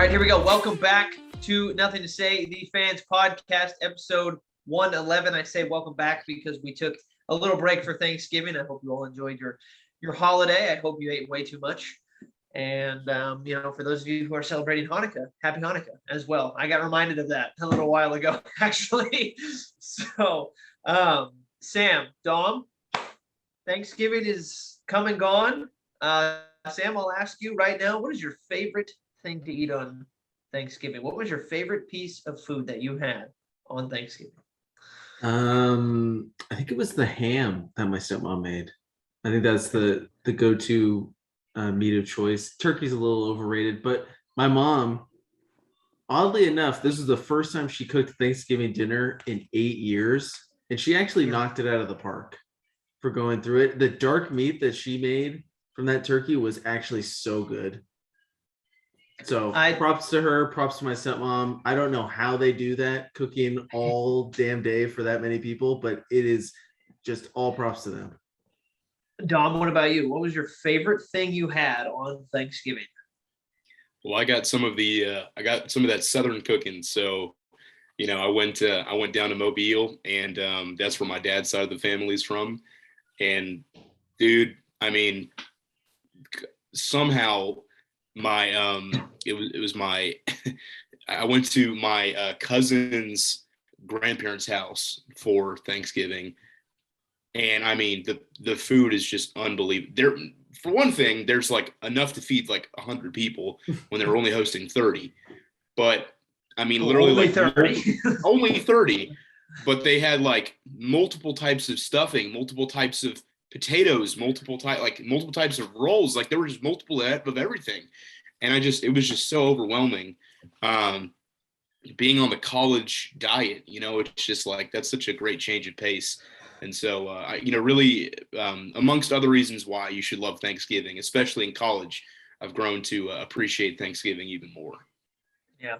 right, here we go. Welcome back to Nothing to Say, the Fans Podcast, episode 111. I say welcome back because we took a little break for Thanksgiving. I hope you all enjoyed your holiday. I hope you ate way too much. And, for those of you who are celebrating Hanukkah, happy Hanukkah as well. I got reminded of that a little while ago, actually. So, Sam, Dom, Thanksgiving is come and gone. Sam, I'll ask you right now, what is your favorite thing to eat on Thanksgiving? What was your favorite piece of food that you had on Thanksgiving? I think it was the ham that my stepmom made. I think that's the go-to meat of choice. Turkey's a little overrated, but my mom, oddly enough, this was the first time she cooked Thanksgiving dinner in 8 years, and she actually knocked it out of the park for going through it. The dark meat that she made from that turkey was actually so good. So props to her, props to my stepmom. I don't know how they do that, cooking all damn day for that many people, but it is just all props to them. Dom, what about you? What was your favorite thing you had on Thanksgiving? Well, I got some of that Southern cooking. So, I went down to Mobile, and that's where my dad's side of the family is from. And dude, I mean, somehow it was my I went to my cousin's grandparents' house for Thanksgiving, and I mean the food is just unbelievable. There, for one thing, there's like enough to feed like 100 people when they're only hosting 30. But I mean, literally only like 30. only 30. But they had like multiple types of stuffing, multiple types of potatoes, multiple types of rolls. Like there were just multiple of everything, and it was just so overwhelming. Being on the college diet, it's just like that's such a great change of pace. And so, really, amongst other reasons why you should love Thanksgiving, especially in college, I've grown to appreciate Thanksgiving even more. Yeah.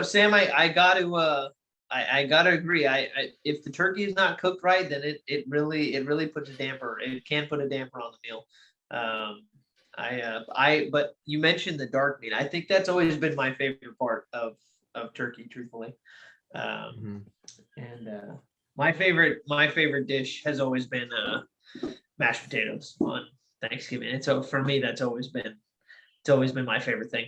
Sam, I got to I gotta agree. I if the turkey is not cooked right, then it really puts a damper. It can put a damper on the meal. But you mentioned the dark meat. I think that's always been my favorite part of turkey, truthfully. And my favorite dish has always been mashed potatoes on Thanksgiving. And so for me, it's always been my favorite thing.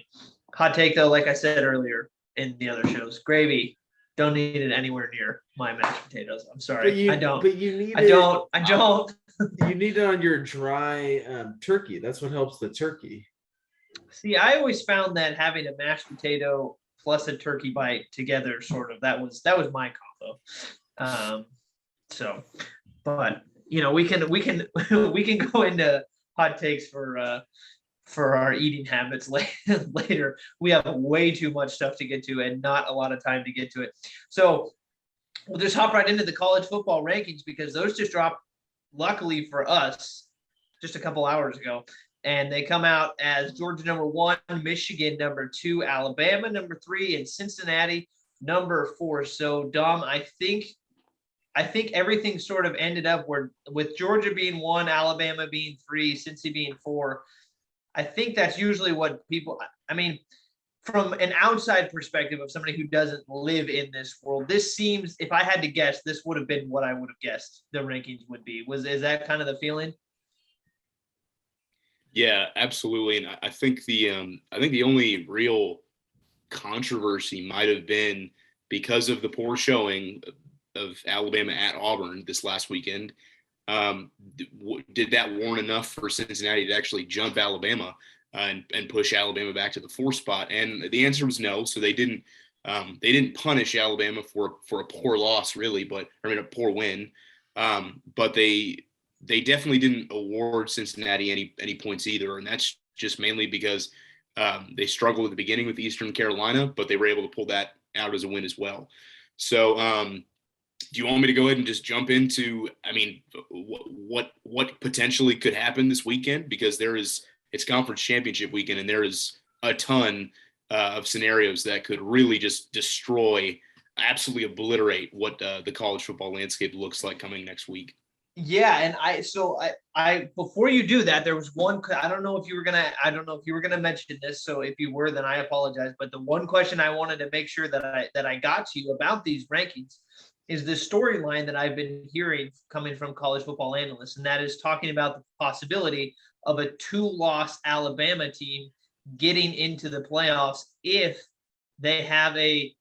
Hot take though, like I said earlier in the other shows, gravy. Don't need it anywhere near my mashed potatoes. I'm sorry. I don't. But you need I don't. You need it on your dry turkey. That's what helps the turkey. See, I always found that having a mashed potato plus a turkey bite together, sort of, that was my combo. But we can we can go into hot takes for our eating habits later. We have way too much stuff to get to and not a lot of time to get to it. So we'll just hop right into the college football rankings because those just dropped, luckily for us, just a couple hours ago. And they come out as Georgia number 1, Michigan number 2, Alabama number 3, and Cincinnati number 4. So Dom, I think everything sort of ended up with Georgia being 1, Alabama being 3, Cincy being 4. I think that's usually what people, from an outside perspective of somebody who doesn't live in this world, this seems, if I had to guess, this would have been what I would have guessed the rankings would be. Is that kind of the feeling? Yeah, absolutely. And I think the only real controversy might have been because of the poor showing of Alabama at Auburn this last weekend. Did that warrant enough for Cincinnati to actually jump Alabama and push Alabama back to the 4th spot? And the answer was no. So they didn't punish Alabama for a poor loss, really, a poor win. But they definitely didn't award Cincinnati any points either, and that's just mainly because they struggled at the beginning with Eastern Carolina, but they were able to pull that out as a win as well. So do you want me to go ahead and just jump into, what potentially could happen this weekend? Because it's conference championship weekend, and there is a ton of scenarios that could really just absolutely obliterate what the college football landscape looks like coming next week. Yeah, and I before you do that, there was one. I don't know if you were gonna mention this. So if you were, then I apologize. But the one question I wanted to make sure that I got to you about these rankings is the storyline that I've been hearing coming from college football analysts, and that is talking about the possibility of a 2-loss Alabama team getting into the playoffs if they have a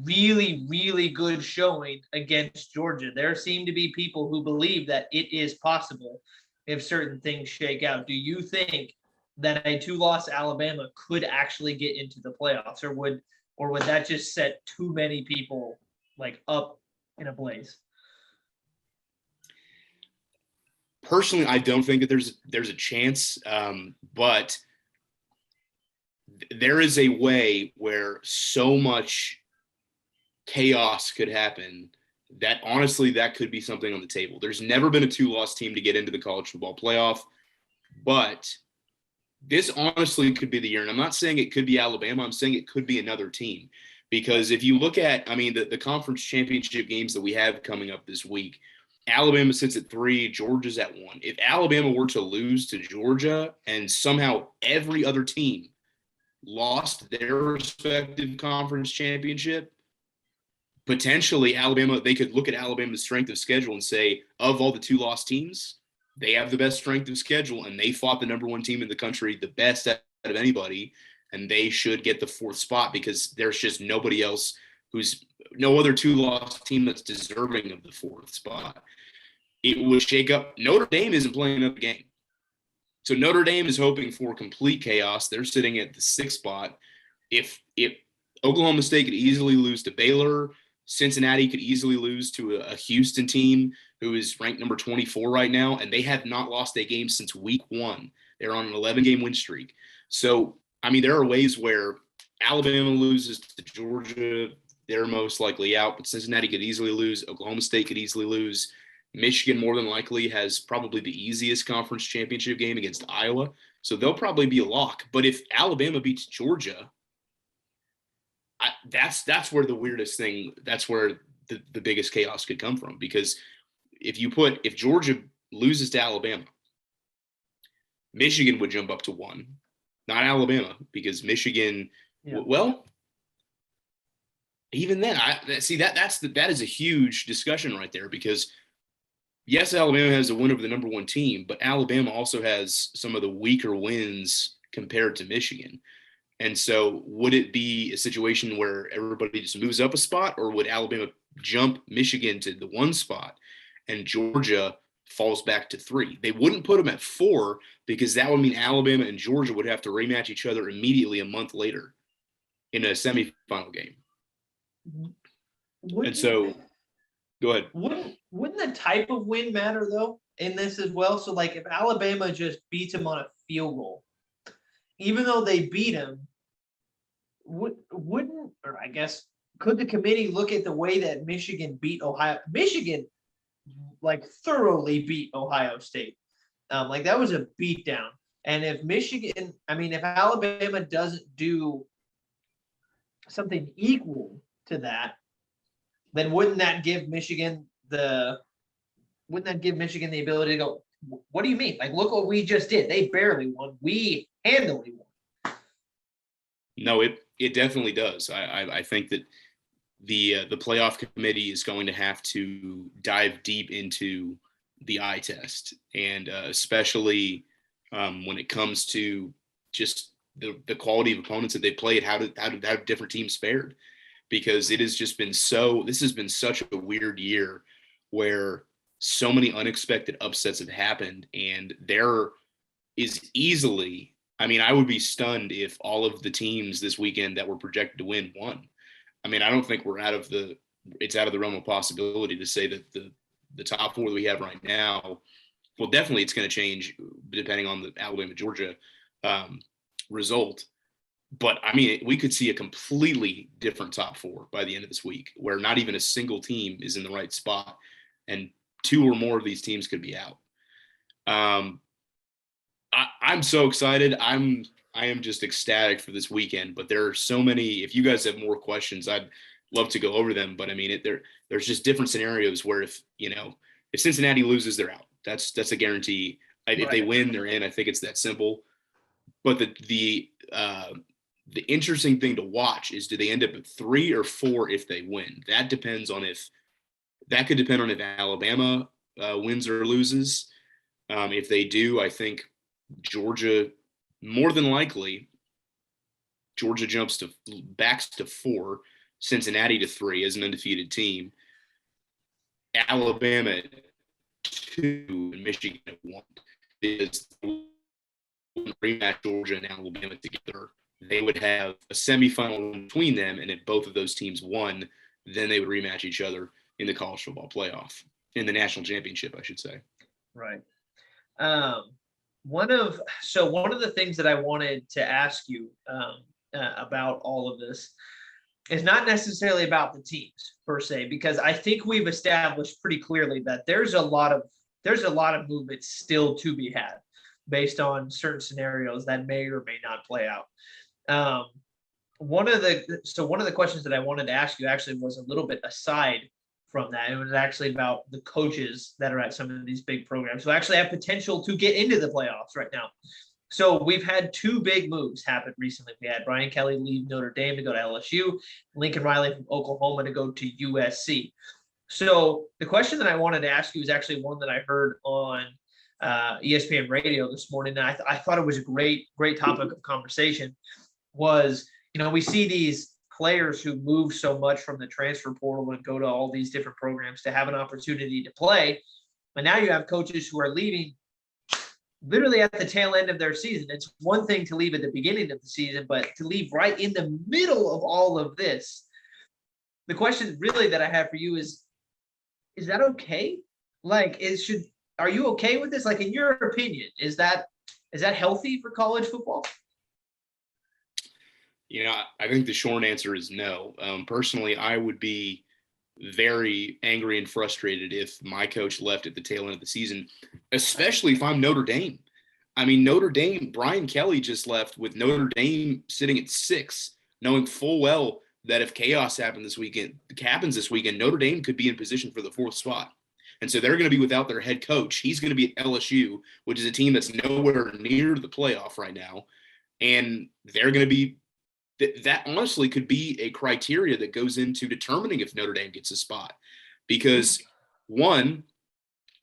really, really good showing against Georgia. There seem to be people who believe that it is possible if certain things shake out. Do you think that a 2-loss Alabama could actually get into the playoffs, or would that just set too many people like up in a blaze? Personally, I don't think that there's a chance, but there is a way where so much chaos could happen that honestly that could be something on the table. There's never been a 2-loss team to get into the college football playoff, but this honestly could be the year. And I'm not saying it could be Alabama. I'm saying it could be another team. Because if you look at, the conference championship games that we have coming up this week, Alabama sits at 3, Georgia's at 1. If Alabama were to lose to Georgia and somehow every other team lost their respective conference championship, potentially Alabama, they could look at Alabama's strength of schedule and say, of all the 2-loss teams, they have the best strength of schedule, and they fought the number 1 team in the country the best out of anybody, and they should get the 4th spot because there's just nobody else no other 2-loss team that's deserving of the 4th spot. It would shake up. Notre Dame isn't playing up a game. So Notre Dame is hoping for complete chaos. They're sitting at the 6th spot. If Oklahoma State could easily lose to Baylor, Cincinnati could easily lose to a Houston team who is ranked number 24 right now, and they have not lost a game since week 1. They're on an 11-game win streak. So, there are ways where Alabama loses to Georgia, they're most likely out, but Cincinnati could easily lose. Oklahoma State could easily lose. Michigan more than likely has probably the easiest conference championship game against Iowa, so they'll probably be a lock. But if Alabama beats Georgia, that's where the weirdest thing, that's where the biggest chaos could come from. Because if Georgia loses to Alabama, Michigan would jump up to 1, not Alabama, because Michigan, well, even then, that is a huge discussion right there, because yes, Alabama has a win over the number 1 team, but Alabama also has some of the weaker wins compared to Michigan. And so would it be a situation where everybody just moves up a spot, or would Alabama jump Michigan to the 1 spot and Georgia falls back to 3? They wouldn't put them at 4, because that would mean Alabama and Georgia would have to rematch each other immediately a month later in a semifinal game. Go ahead. Wouldn't the type of win matter though in this as well? So like if Alabama just beats them on a field goal, even though they beat him, wouldn't, or I guess, could the committee look at the way that Michigan beat Ohio? Michigan like thoroughly beat Ohio State. Like that was a beatdown. And if if Alabama doesn't do something equal to that, then wouldn't that give Michigan the ability to go, what do you mean? Like, look what we just did. They barely won. We handily won. No, it definitely does. I think that the playoff committee is going to have to dive deep into the eye test, and especially when it comes to just the quality of opponents that they played, how different teams fared, because this has been such a weird year where so many unexpected upsets have happened, and there is easily, I would be stunned if all of the teams this weekend that were projected to win won. I don't think it's out of the realm of possibility to say that the top 4 that we have right now, well, definitely it's going to change depending on the Alabama-Georgia result. But we could see a completely different top 4 by the end of this week, where not even a single team is in the right spot, and 2 or more of these teams could be out. I'm so excited. I am just ecstatic for this weekend. But there are so many. If you guys have more questions, I'd love to go over them. But there's just different scenarios where if If Cincinnati loses, they're out. That's a guarantee. If they win, they're in. I think it's that simple. But the interesting thing to watch is, do they end up at 3 or 4 if they win? That could depend on if Alabama wins or loses. If they do, I think Georgia, more than likely, Georgia backs to 4, Cincinnati to 3 as an undefeated team, Alabama at 2, and Michigan at 1. Is rematch Georgia and Alabama together, they would have a semifinal between them, and if both of those teams won, then they would rematch each other in the college football playoff, in the national championship, I should say. Right. One of the things that I wanted to ask you about all of this is not necessarily about the teams per se, because I think we've established pretty clearly that there's a lot of movement still to be had based on certain scenarios that may or may not play out. One of the questions that I wanted to ask you actually was a little bit aside from that. It was actually about the coaches that are at some of these big programs who actually have potential to get into the playoffs right now. So we've had 2 big moves happen recently. We had Brian Kelly leave Notre Dame to go to LSU, Lincoln Riley from Oklahoma to go to USC. So the question that I wanted to ask you is actually one that I heard on ESPN radio this morning. And I thought it was a great topic of conversation. Was, we see these players who move so much from the transfer portal and go to all these different programs to have an opportunity to play. But now you have coaches who are leaving literally at the tail end of their season. It's one thing to leave at the beginning of the season, but to leave right in the middle of all of this. The question really that I have for you is that okay? Like, are you okay with this? Like, in your opinion, is that healthy for college football? I think the short answer is no. Personally, I would be very angry and frustrated if my coach left at the tail end of the season, especially if I'm Notre Dame. I mean, Notre Dame, Brian Kelly just left with Notre Dame sitting at 6, knowing full well that if chaos happens this weekend, Notre Dame could be in position for the 4th spot. And so they're going to be without their head coach. He's going to be at LSU, which is a team that's nowhere near the playoff right now. And they're going to be that honestly could be a criteria that goes into determining if Notre Dame gets a spot, because 1,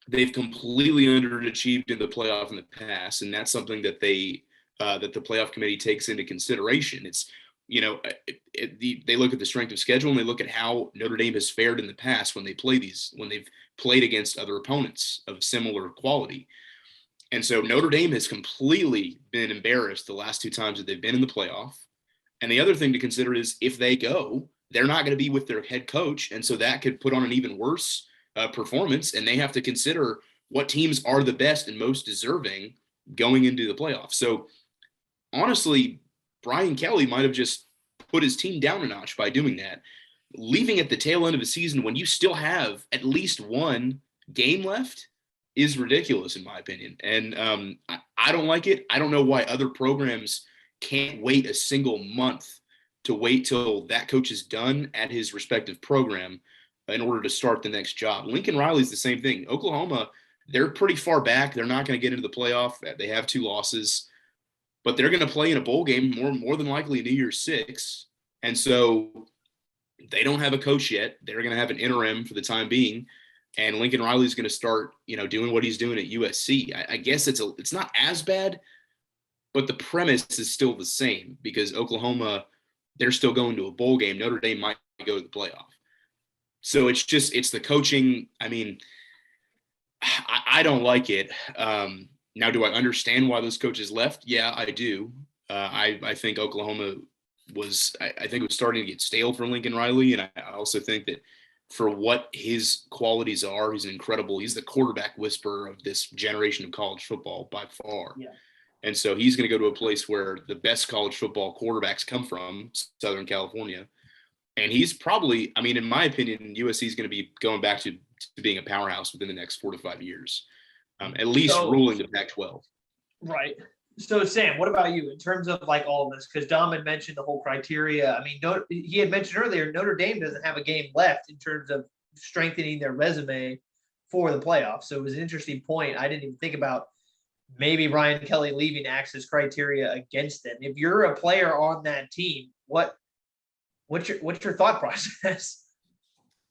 they've completely underachieved in the playoff in the past, and that's something that they that the playoff committee takes into consideration. It's they look at the strength of schedule, and they look at how Notre Dame has fared in the past when they've played against other opponents of similar quality. And so Notre Dame has completely been embarrassed the last 2 times that they've been in the playoff. And the other thing to consider is if they go, they're not going to be with their head coach. And so that could put on an even worse performance. And they have to consider what teams are the best and most deserving going into the playoffs. So honestly, Brian Kelly might have just put his team down a notch by doing that. Leaving at the tail end of a season when you still have at least 1 game left is ridiculous, in my opinion. And I don't like it. I don't know why other programs can't wait a single month to wait till that coach is done at his respective program in order to start the next job. Lincoln Riley's the same thing. Oklahoma, they're pretty far back. They're not going to get into the playoff. They have 2 losses, but they're going to play in a bowl game more than likely New Year's 6. And so they don't have a coach yet. They're going to have an interim for the time being. And Lincoln Riley's going to start, doing what he's doing at USC. I guess it's not as bad, but the premise is still the same, because Oklahoma, they're still going to a bowl game. Notre Dame might go to the playoff. So it's the coaching. I mean, I don't like it. Now, do I understand why those coaches left? Yeah, I do. I think Oklahoma I think it was starting to get stale for Lincoln Riley. And I also think that for what his qualities are, he's the quarterback whisperer of this generation of college football by far. Yeah. And so he's going to go to a place where the best college football quarterbacks come from, Southern California. And he's probably, in my opinion, USC is going to be going back to being a powerhouse within the next 4 to 5 years, at least ruling the Pac-12. Right. So Sam, what about you in terms of like all of this? Because Dom had mentioned the whole criteria. He had mentioned earlier, Notre Dame doesn't have a game left in terms of strengthening their resume for the playoffs. So it was an interesting point. I didn't even think about maybe Brian Kelly leaving acts as criteria against them. If you're a player on that team, what's your thought process?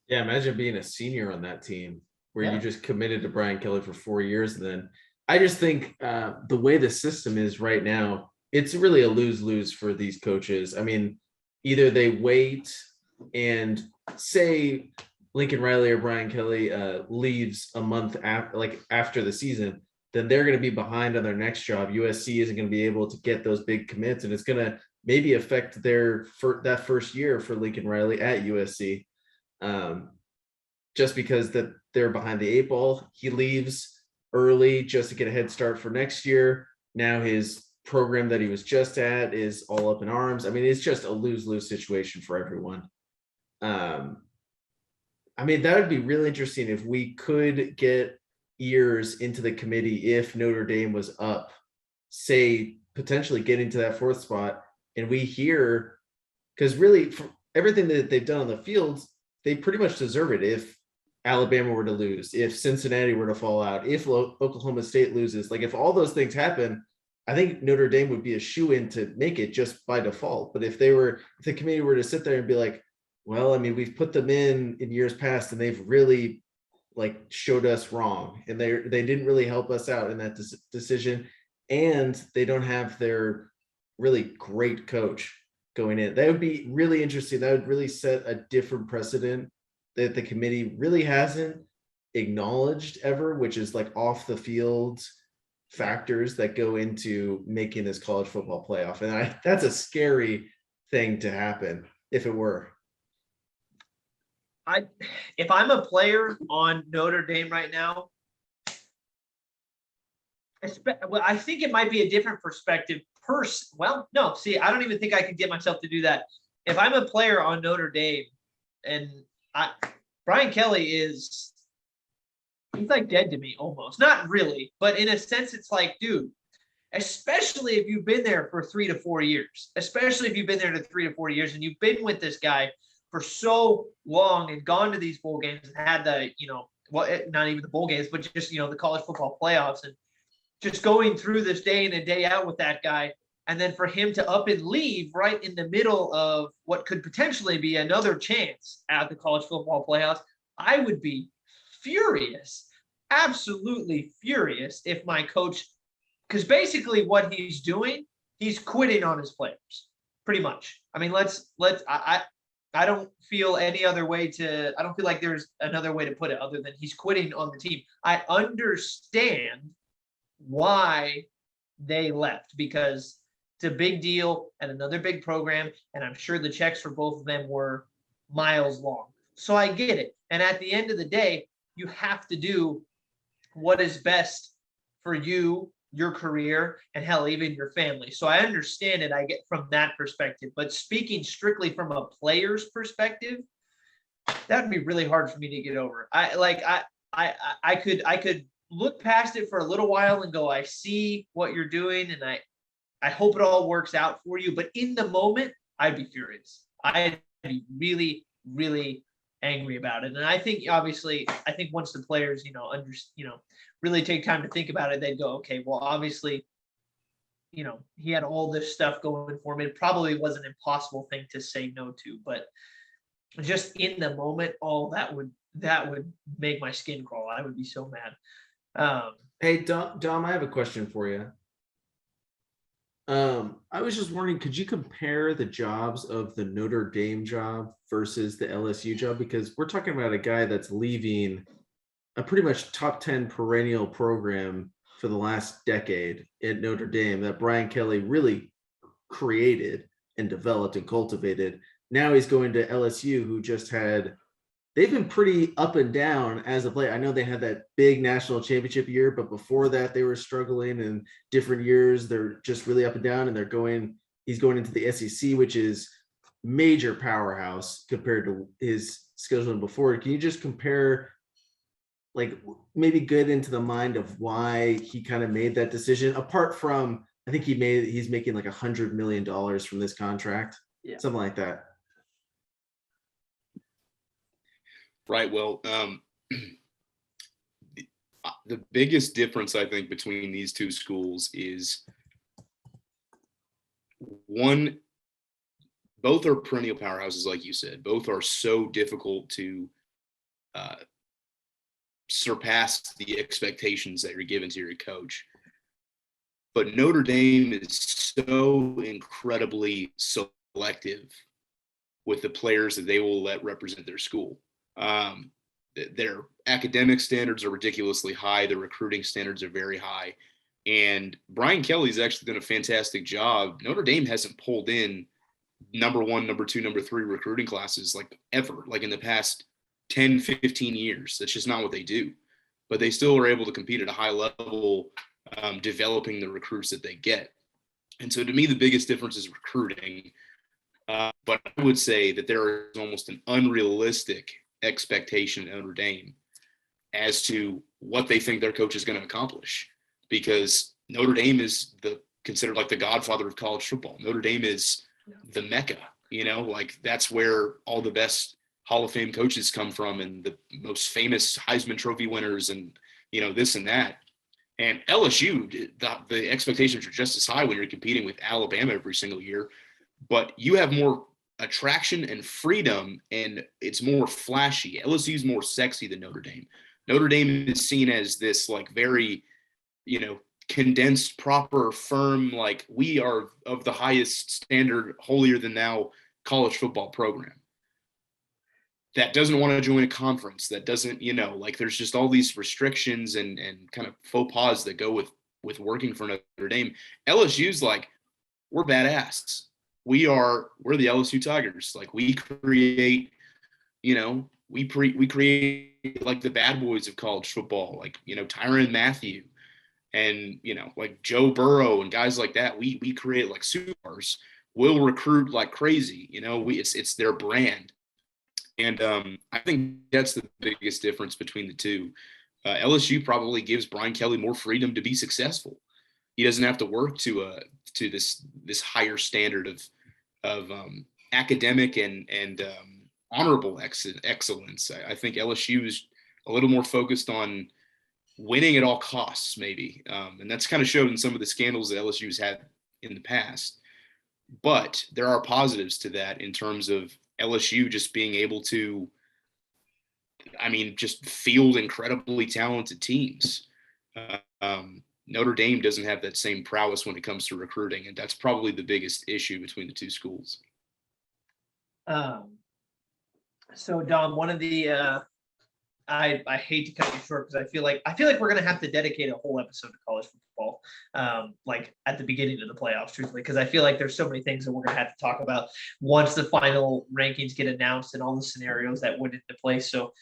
Yeah, imagine being a senior on that team where you just committed to Brian Kelly for 4 years. And then I just think the way the system is right now, it's really a lose-lose for these coaches. I mean, either they wait and say Lincoln Riley or Brian Kelly leaves a month after the season, then they're going to be behind on their next job. USC isn't going to be able to get those big commits, and it's going to maybe affect that first year for Lincoln Riley at USC. Just because that they're behind the 8 ball. He leaves early just to get a head start for next year. Now his program that he was just at is all up in arms. I mean, it's just a lose-lose situation for everyone. I mean, that would be really interesting if we could get ears into the committee if Notre Dame was up, say, potentially getting to that 4th spot, and we hear, because really for everything that they've done on the field, they pretty much deserve it. If Alabama were to lose, if Cincinnati were to fall out, if Oklahoma State loses, like if all those things happen, I think Notre Dame would be a shoe-in to make it just by default. But if the committee were to sit there and be like, well, I mean, we've put them in years past and they've really like showed us wrong, and they didn't really help us out in that decision, and they don't have their really great coach going in. That would be really interesting. That would really set a different precedent that the committee really hasn't acknowledged ever, which is like off the field factors that go into making this college football playoff. And that's a scary thing to happen if it were. If I'm a player on Notre Dame right now, I think it might be a different perspective. Well, no, see, I don't even think I could get myself to do that. If I'm a player on Notre Dame, and Brian Kelly he's like dead to me almost. Not really, but in a sense, it's like, dude, especially if you've been there for 3 to 4 years, especially if you've been there to 3 to 4 years and you've been with this guy for so long and gone to these bowl games and had not even the bowl games, but just, the college football playoffs, and just going through this day in and day out with that guy. And then for him to up and leave right in the middle of what could potentially be another chance at the college football playoffs, I would be furious, absolutely furious if my coach, because basically what he's doing, he's quitting on his players, pretty much. I mean, I don't feel any other way I don't feel like there's another way to put it other than he's quitting on the team. I understand why they left, because it's a big deal and another big program, and I'm sure the checks for both of them were miles long. So I get it. And at the end of the day, you have to do what is best for you, your career, and hell, even your family. So I understand it. I get from that perspective. But speaking strictly from a player's perspective, that would be really hard for me to get over. I could look past it for a little while and go, I see what you're doing, and I hope it all works out for you. But in the moment, I'd be furious. I'd be really, really angry about it. And I think, obviously, once the players, really take time to think about it, they'd go, okay, well, obviously, he had all this stuff going for him. It probably was an impossible thing to say no to, but just in the moment, that would make my skin crawl. I would be so mad. Hey, Dom, I have a question for you. I was just wondering, could you compare the jobs of the Notre Dame job versus the LSU job? Because we're talking about a guy that's leaving a pretty much top 10 perennial program for the last decade at Notre Dame that Brian Kelly really created and developed and cultivated. Now he's going to LSU, who just they've been pretty up and down as of late. I know they had that big national championship year, but before that they were struggling, and different years they're just really up and down, and he's going into the SEC, which is major powerhouse compared to his scheduling before. Can you just compare, like, maybe get into the mind of why he kind of made that decision, apart from, I think he's making like $100 million from this contract, something like that. Right. Well, The biggest difference, I think, between these two schools is one, both are perennial powerhouses, like you said. Both are so difficult to surpass the expectations that you're given to your coach. But Notre Dame is so incredibly selective with the players that they will let represent their school. Their academic standards are ridiculously high. Their recruiting standards are very high. And Brian Kelly's actually done a fantastic job. Notre Dame hasn't pulled in number 1, number 2, number 3 recruiting classes like ever, like in the past 10, 15 years. That's just not what they do. But they still are able to compete at a high level, developing the recruits that they get. And so to me, the biggest difference is recruiting. But I would say that there is almost an unrealistic expectation at Notre Dame as to what they think their coach is going to accomplish, because Notre Dame is considered like the godfather of college football. Notre Dame is the Mecca, like that's where all the best Hall of Fame coaches come from and the most famous Heisman Trophy winners and, this and that. And LSU, the expectations are just as high when you're competing with Alabama every single year, but you have more attraction and freedom and it's more flashy. LSU is more sexy than Notre Dame. Notre Dame is seen as this like very, condensed, proper, firm, like we are of the highest standard, holier than thou college football program that doesn't want to join a conference, that doesn't, like there's just all these restrictions and kind of faux pas that go with working for Notre Dame. LSU's like, we're badass. We're the LSU Tigers. Like we create, we create like the bad boys of college football, like, Tyrann Mathieu and, like Joe Burrow and guys like that. We create like superstars. We'll recruit like crazy, it's their brand. And I think that's the biggest difference between the two. LSU probably gives Brian Kelly more freedom to be successful. He doesn't have to work to this higher standard of academic and honorable excellence. I think LSU is a little more focused on winning at all costs, maybe, and that's kind of showed in some of the scandals that LSU has had in the past. But there are positives to that in terms of LSU just being able to, just field incredibly talented teams. Notre Dame doesn't have that same prowess when it comes to recruiting, and that's probably the biggest issue between the two schools. So Dom, one of the I hate to cut you short because I feel like we're gonna have to dedicate a whole episode to college football, like at the beginning of the playoffs, truthfully, because I feel like there's so many things that we're gonna have to talk about once the final rankings get announced and all the scenarios that went into place. So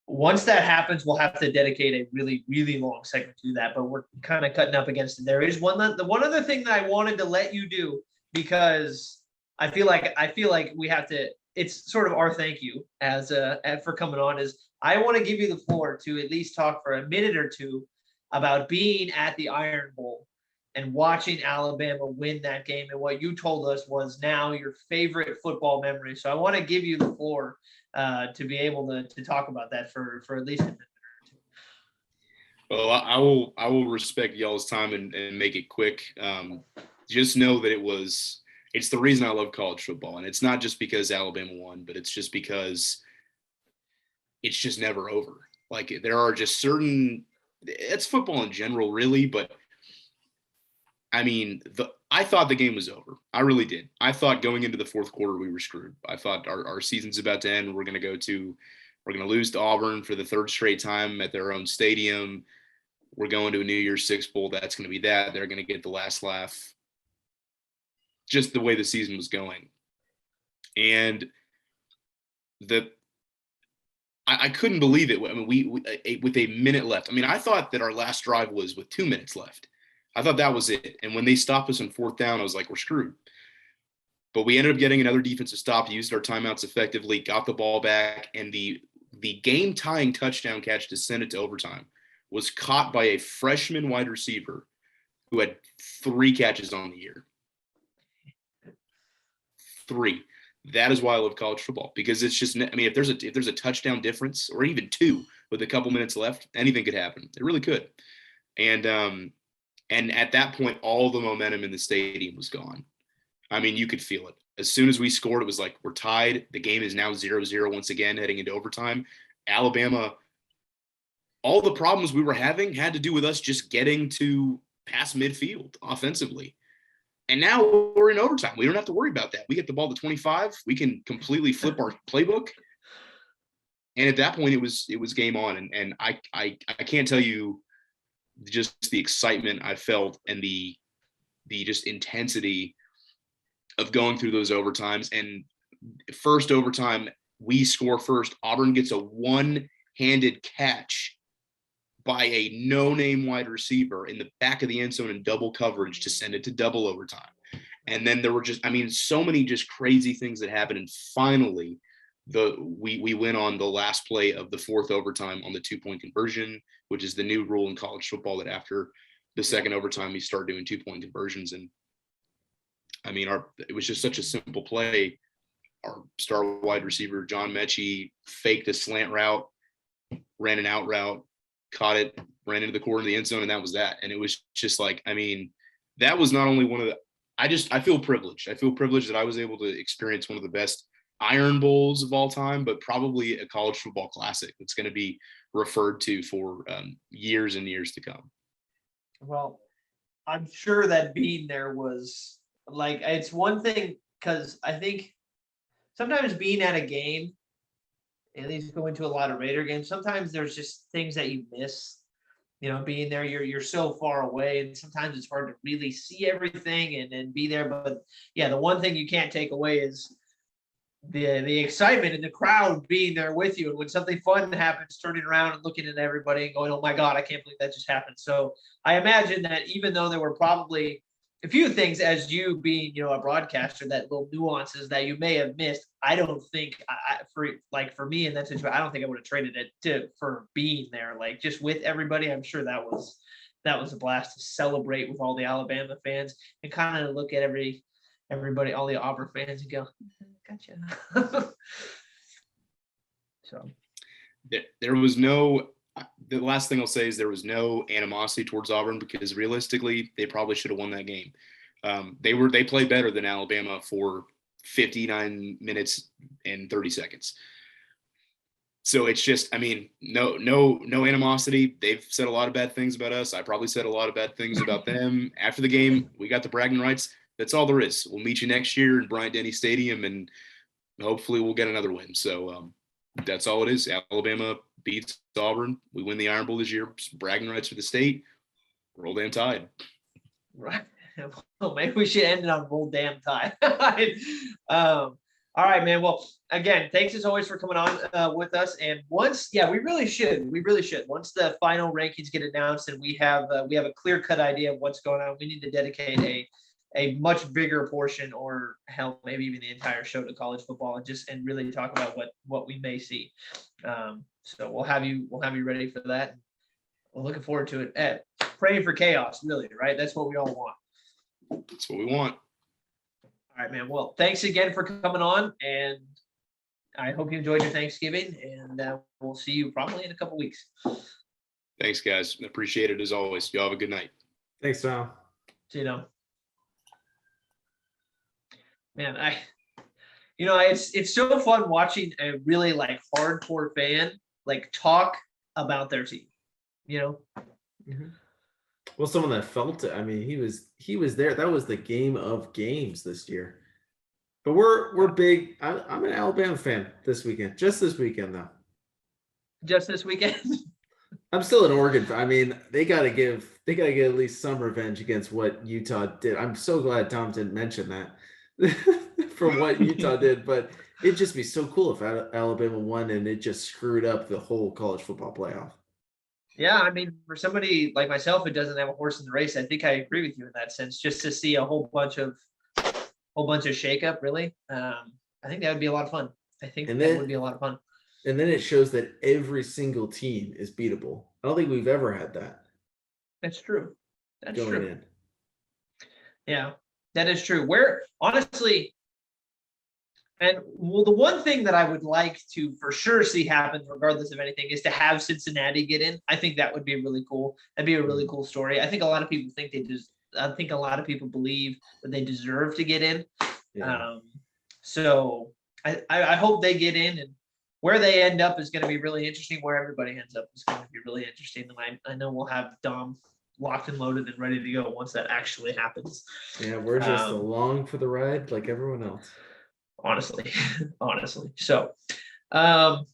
once that happens, we'll have to dedicate a really, really long segment to that. But we're kind of cutting up against it. There is one other thing that I wanted to let you do because I feel like we have to. It's sort of our thank you for coming on. Is I want to give you the floor to at least talk for a minute or two about being at the Iron Bowl and watching Alabama win that game, and what you told us was now your favorite football memory. So I want to give you the floor to be able to talk about that for at least a minute or two. Well, I will respect y'all's time and make it quick. Just know that it's the reason I love college football. And it's not just because Alabama won, but it's just because it's just never over. Like there are just it's football in general, really. But I thought the game was over. I really did. I thought going into the fourth quarter, we were screwed. I thought our season's about to end. We're going to lose to Auburn for the third straight time at their own stadium. We're going to a New Year's Six Bowl. That's going to be that. They're going to get the last laugh. Just the way the season was going. And I couldn't believe it. We with a minute left. I thought that our last drive was with 2 minutes left. I thought that was it. And when they stopped us on fourth down, I was like, we're screwed. But we ended up getting another defensive stop, used our timeouts effectively, got the ball back, and the game-tying touchdown catch to send it to overtime was caught by a freshman wide receiver who had 3 catches on the year. 3. That is why I love college football, because it's just, if there's a touchdown difference or even 2 with a couple minutes left, anything could happen. It really could. And at that point, all the momentum in the stadium was gone. I mean, you could feel it. As soon as we scored, it was like, we're tied. The game is now 0-0 once again, heading into overtime. Alabama, all the problems we were having had to do with us just getting to past midfield offensively. And now we're in overtime. We don't have to worry about that. We get the ball to 25. We can completely flip our playbook. And at that point, it was game on. And I can't tell you just the excitement I felt and the just intensity of going through those overtimes. And first overtime, we score first. Auburn gets a one-handed catch by a no-name wide receiver in the back of the end zone in double coverage to send it to double overtime. And then there were just, I mean, so many just crazy things that happened. And finally, we went on the last play of the fourth overtime on the 2-point conversion, which is the new rule in college football, that after the second overtime, you start doing 2-point conversions. And I mean, it was just such a simple play. Our star wide receiver, John Mechie, faked a slant route, ran an out route, caught it, ran into the corner of the end zone, and that was that. And it was just like, I mean, that was not only one of the, I feel privileged. I feel privileged that I was able to experience one of the best Iron Bowls of all time, but probably a college football classic that's going to be referred to for years and years to come. Well, I'm sure that being there was like, it's one thing, because I think sometimes being at a game, at least going to a lot of Raider games, sometimes there's just things that you miss. You know, being there, you're so far away, and sometimes it's hard to really see everything and be there. But yeah, the one thing you can't take away is the excitement and the crowd being there with you. And when something fun happens, turning around and looking at everybody and going, "Oh my God, I can't believe that just happened." So I imagine that even though there were probably a few things, as you being, you know, a broadcaster, that little nuances that you may have missed, I don't think for me in that situation, I don't think I would have traded it for being there, like just with everybody. I'm sure that was a blast to celebrate with all the Alabama fans and kind of look at everybody, all the Auburn fans, and go, "Gotcha." So there was no. The last thing I'll say is there was no animosity towards Auburn, because realistically, they probably should have won that game. They played better than Alabama for 59 minutes and 30 seconds. So it's just, I mean, no animosity. They've said a lot of bad things about us. I probably said a lot of bad things about them. After the game, we got the bragging rights. That's all there is. We'll meet you next year in Bryant-Denny Stadium, and hopefully we'll get another win. So that's all it is. Alabama beats Auburn. We win the Iron Bowl this year. Bragging rights for the state. Roll damn Tide. right. Well, maybe we should end it on Roll Damn Tide. All right, man. Well, again, thanks as always for coming on with us. And we really should. Once the final rankings get announced and we have a clear-cut idea of what's going on, we need to dedicate a much bigger portion, or hell, maybe even the entire show, to college football, and really talk about what we may see. So we'll have you ready for that. We're looking forward to it. Praying for chaos, really, right? That's what we all want. That's what we want. All right, man. Well, thanks again for coming on, and I hope you enjoyed your Thanksgiving, and we'll see you probably in a couple weeks. Thanks, guys. Appreciate it as always. Y'all have a good night. Thanks, Tom. See you now. Man, it's so fun watching a really like hardcore fan like talk about their team, you know. Mm-hmm. Well, someone that felt it. I mean, he was there. That was the game of games this year. But we're big. I'm an Alabama fan this weekend. Just this weekend, though. Just this weekend. I'm still an Oregon fan. I mean, they gotta get at least some revenge against what Utah did. I'm so glad Tom didn't mention that. From what Utah did, but it'd just be so cool if Alabama won and it just screwed up the whole college football playoff. Yeah, I mean, for somebody like myself who doesn't have a horse in the race, I think I agree with you in that sense. Just to see a whole bunch of shakeup, really, I think that would be a lot of fun. Would be a lot of fun. And then it shows that every single team is beatable. I don't think we've ever had that. That's true. That's going true. in. Yeah. That is true. Where honestly, And well, the one thing that I would like to for sure see happen, regardless of anything, is to have Cincinnati get in. I think that would be really cool. That'd be a really cool story. I think a lot of people think I think a lot of people believe that they deserve to get in. Yeah. So I hope they get in, and where they end up is going to be really interesting. Where everybody ends up is going to be really interesting. And I know we'll have Dom locked and loaded and ready to go once that actually happens. Yeah, we're just along for the ride like everyone else. Honestly. So, all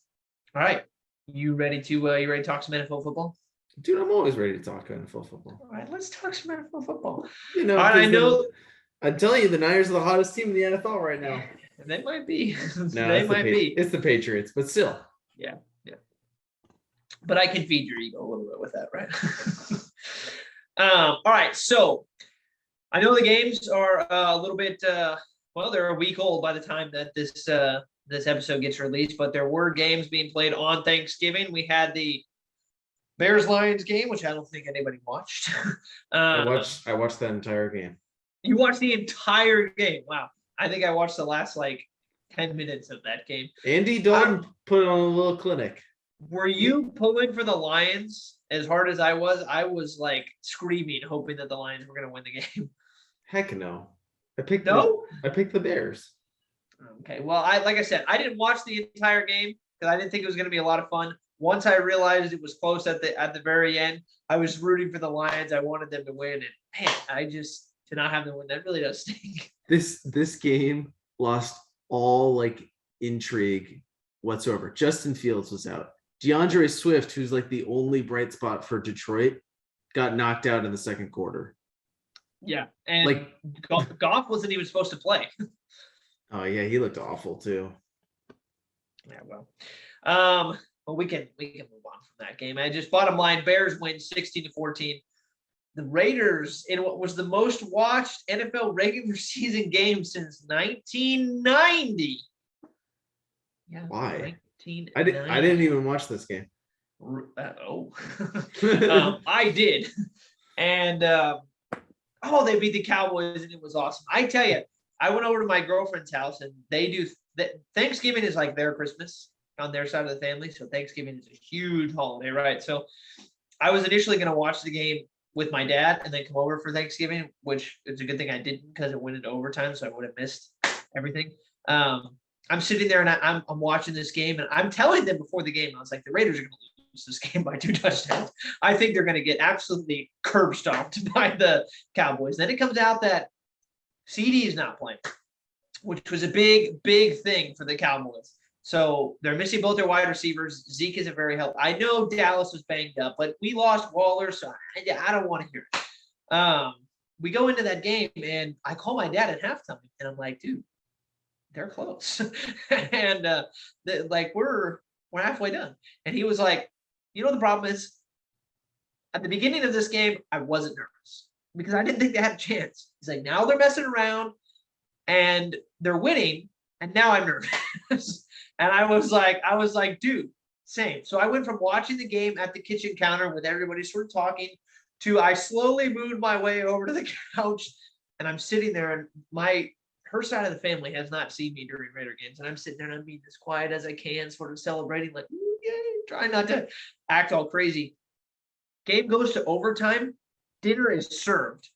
right. You ready to talk some NFL football? Dude, I'm always ready to talk NFL football. All right, let's talk some NFL football. You know, all right, I know. I'm telling you, the Niners are the hottest team in the NFL right now. They might be. No, they might be. It's the Patriots, but still. Yeah. But I can feed your ego a little bit with that, right? All right, so I know the games are a little bit. Well, they're a week old by the time that this episode gets released, but there were games being played on Thanksgiving. We had the Bears-Lions game, which I don't think anybody watched. I watched that entire game. You watched the entire game. Wow. I think I watched the last 10 minutes of that game. Andy Dalton put on a little clinic. Were you pulling for the Lions as hard as I was? I was screaming, hoping that the Lions were going to win the game. Heck no. I picked the Bears. Okay. Well, like I said, I didn't watch the entire game because I didn't think it was going to be a lot of fun. Once I realized it was close at the very end, I was rooting for the Lions. I wanted them to win, and man, I just did not have them win. That really does stink. This game lost all intrigue whatsoever. Justin Fields was out. DeAndre Swift, who's the only bright spot for Detroit, got knocked out in the second quarter. Yeah, and Goff wasn't even supposed to play. Oh yeah, he looked awful too. Yeah, well, we can move on from that game. And just bottom line, Bears win 16-14. The Raiders in what was the most watched NFL regular season game since 1990. Yeah, why? I didn't even watch this game. I did, and they beat the Cowboys, and it was awesome. I tell you, I went over to my girlfriend's house, and they do Thanksgiving is like their Christmas on their side of the family. So Thanksgiving is a huge holiday, right? So I was initially going to watch the game with my dad and then come over for Thanksgiving, which is a good thing I didn't because it went into overtime, so I would have missed everything. I'm sitting there and I'm watching this game, and I'm telling them before the game, I was like, the Raiders are going to lose this game by 2 touchdowns. I think they're going to get absolutely curb stomped by the Cowboys. Then it comes out that CD is not playing, which was a big, big thing for the Cowboys. So they're missing both their wide receivers. Zeke isn't very healthy. I know Dallas was banged up, but we lost Waller, so I don't want to hear it. We go into that game, and I call my dad at halftime, and I'm like, dude, they're close. And we're halfway done. And he was like, the problem is at the beginning of this game, I wasn't nervous because I didn't think they had a chance. He's like, now they're messing around and they're winning, and now I'm nervous. And I was like, dude, same. So I went from watching the game at the kitchen counter with everybody sort of talking to I slowly moved my way over to the couch, and I'm sitting there, and her side of the family has not seen me during Raider games, and I'm sitting there and I'm being as quiet as I can, sort of celebrating, yay, trying not to act all crazy. Game goes to overtime. Dinner is served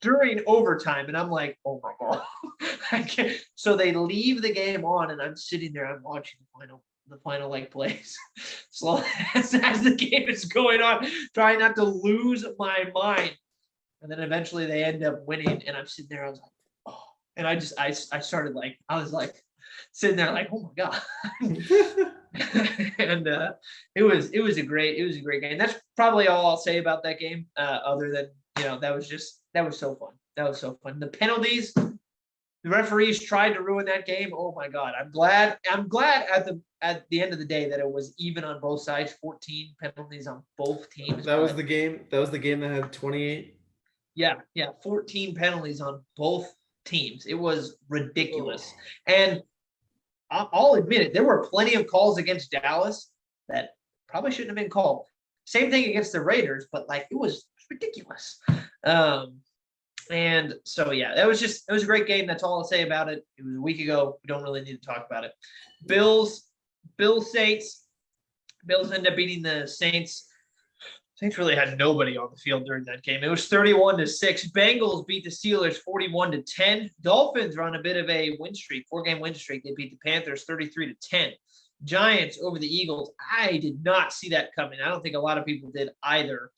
during overtime, and I'm like, oh my God. I can't. So they leave the game on, and I'm sitting there, I'm watching the final plays slowly as the game is going on, trying not to lose my mind. And then eventually they end up winning, and I'm sitting there, I was like, oh. And I started I was sitting there oh my God. And it was a great game. That's probably all I'll say about that game, other than that was so fun. That was so fun. The penalties, the referees tried to ruin that game. Oh my God. I'm glad at the end of the day that it was even on both sides. 14 penalties on both teams. That was the game that had 28. Yeah, 14 penalties on both teams. It was ridiculous. And I'll admit it, there were plenty of calls against Dallas that probably shouldn't have been called. Same thing against the Raiders, but it was ridiculous. And so, yeah, it was a great game. That's all I'll say about it. It was a week ago. We don't really need to talk about it. Bills Saints. Bills end up beating the Saints. Saints really had nobody on the field during that game. It was 31-6. Bengals beat the Steelers 41-10. Dolphins run a bit of a win streak, 4-game win streak. They beat the Panthers 33-10. Giants over the Eagles. I did not see that coming. I don't think a lot of people did either.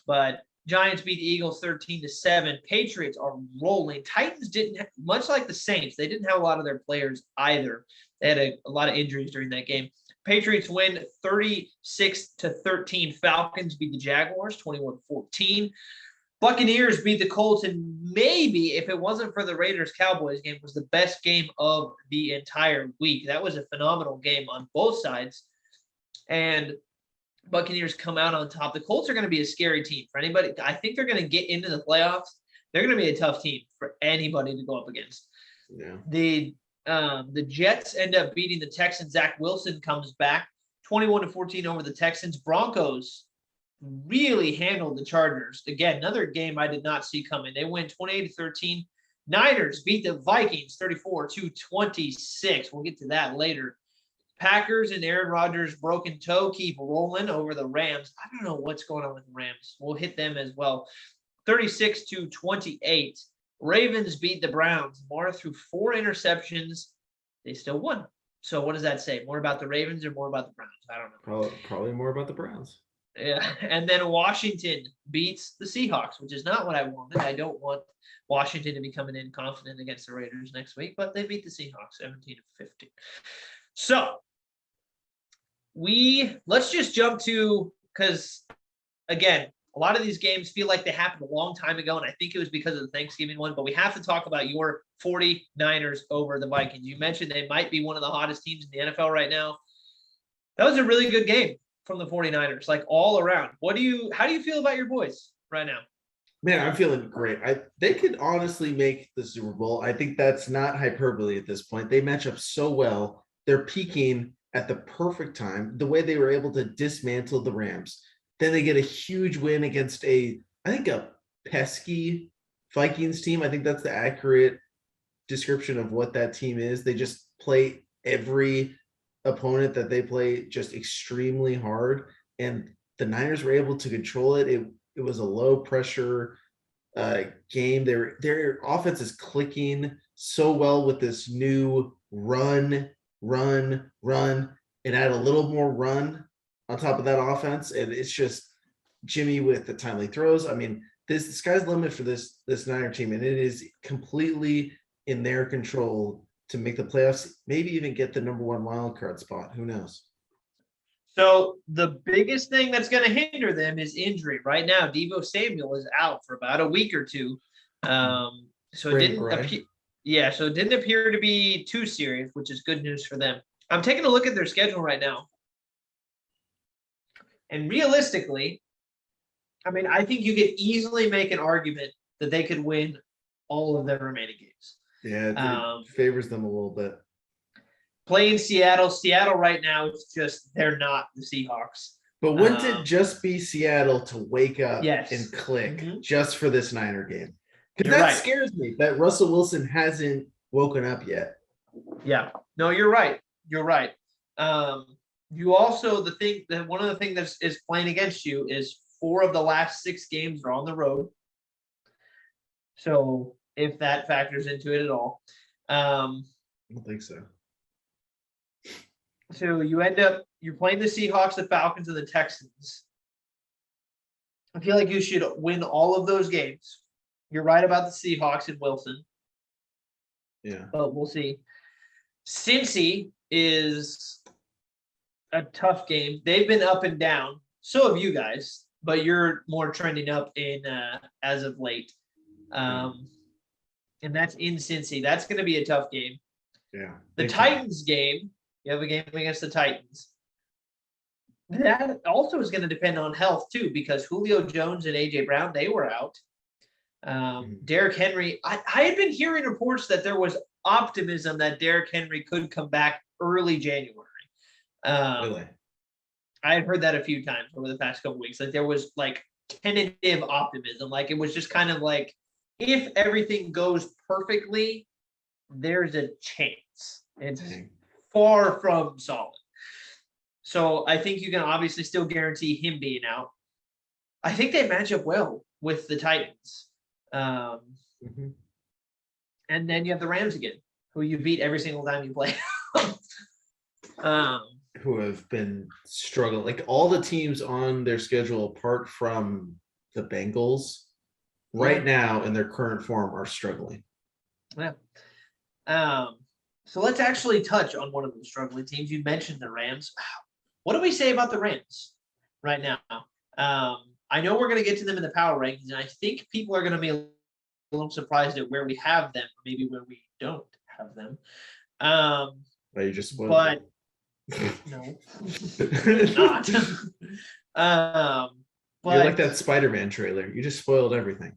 But Giants beat the Eagles 13-7. Patriots are rolling. Titans didn't have, much like the Saints, they didn't have a lot of their players either. They had a lot of injuries during that game. Patriots win 36-13. Falcons beat the Jaguars 21-14. Buccaneers beat the Colts, and maybe if it wasn't for the Raiders-Cowboys game, was the best game of the entire week. That was a phenomenal game on both sides. And Buccaneers come out on top. The Colts are going to be a scary team for anybody. I think they're going to get into the playoffs. They're going to be a tough team for anybody to go up against. Yeah. The Jets end up beating the Texans. Zach Wilson comes back 21-14 over the Texans. Broncos really handled the Chargers. Again, another game I did not see coming. They win 28-13. Niners beat the Vikings 34-26. We'll get to that later. Packers and Aaron Rodgers' broken toe keep rolling over the Rams. I don't know what's going on with the Rams. We'll hit them as well. 36-28. Ravens beat the Browns. More through 4 interceptions. They still won. So what does that say? More about the Ravens or more about the Browns? I don't know. Probably more about the Browns. Yeah. And then Washington beats the Seahawks, which is not what I wanted. I don't want Washington to be coming in confident against the Raiders next week, but they beat the Seahawks 17-15. So let's just jump to, because again, a lot of these games feel like they happened a long time ago, and I think it was because of the Thanksgiving one, but we have to talk about your 49ers over the Vikings. You mentioned they might be one of the hottest teams in the NFL right now. That was a really good game from the 49ers, like all around. How do you feel about your boys right now? Man, I'm feeling great. They could honestly make the Super Bowl. I think that's not hyperbole at this point. They match up so well. They're peaking at the perfect time, the way they were able to dismantle the Rams. Then they get a huge win against a pesky Vikings team. I think that's the accurate description of what that team is. They just play every opponent that they play just extremely hard. And the Niners were able to control it. It was a low pressure game. Their offense is clicking so well with this new run. And add a little more run on top of that offense, and it's just Jimmy with the timely throws. I mean, the sky's the limit for this Niner team, and it is completely in their control to make the playoffs, maybe even get the number 1 wild card spot. Who knows? So the biggest thing that's going to hinder them is injury. Right now, Deebo Samuel is out for about a week or two. So it didn't appear to be too serious, which is good news for them. I'm taking a look at their schedule right now. And realistically, I mean, I think you could easily make an argument that they could win all of their remaining games. Yeah, it favors them a little bit. Playing Seattle. Seattle right now, it's just they're not the Seahawks. But wouldn't it just be Seattle to wake up yes. and click just for this Niner game? Because You're that right. scares me that Russell Wilson hasn't woken up yet. Yeah. No, you're right. You're right. You also, one of the things that is playing against you is 4 of the last 6 games are on the road. So if that factors into it at all. I don't think so. So you're playing the Seahawks, the Falcons, and the Texans. I feel like you should win all of those games. You're right about the Seahawks and Wilson. Yeah. But we'll see. Cincy is a tough game. They've been up and down. So have you guys, but you're more trending up in as of late. And that's in Cincy. That's going to be a tough game. Yeah. The Titans game, you have a game against the Titans. That also is going to depend on health too, because Julio Jones and AJ Brown, they were out. Derrick Henry, I had been hearing reports that there was optimism that Derrick Henry could come back early January. Really? I had heard that a few times over the past couple of weeks. Like there was like tentative optimism. Like it was just kind of like if everything goes perfectly, there's a chance. It's far from solid. So I think you can obviously still guarantee him being out. I think they match up well with the Titans. Mhm. And then you have the Rams again, who you beat every single time you play. Who have been struggling. Like all the teams on their schedule, apart from the Bengals, right now in their current form are struggling. Yeah. So let's actually touch on one of the struggling teams. You mentioned the Rams. What do we say about the Rams right now? I know we're going to get to them in the power rankings, and I think people are going to be a little surprised at where we have them, or maybe where we don't have them. You just spoiled but no, not. But you're like that Spider-Man trailer. You just spoiled everything.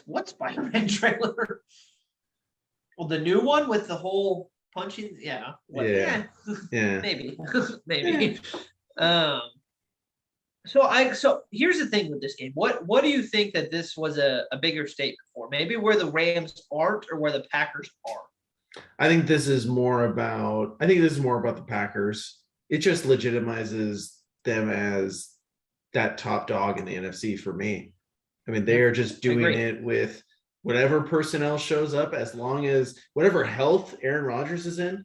What Spider-Man trailer? Well, the new one with the whole punching. Yeah. Yeah. Maybe. Maybe. Yeah. So here's the thing with this game. What do you think that this was a bigger statement for? Maybe where the Rams aren't or where the Packers are? I think this is more about the Packers. It just legitimizes them as that top dog in the NFC for me. I mean, they are just doing it with whatever personnel shows up, as long as whatever health Aaron Rodgers is in.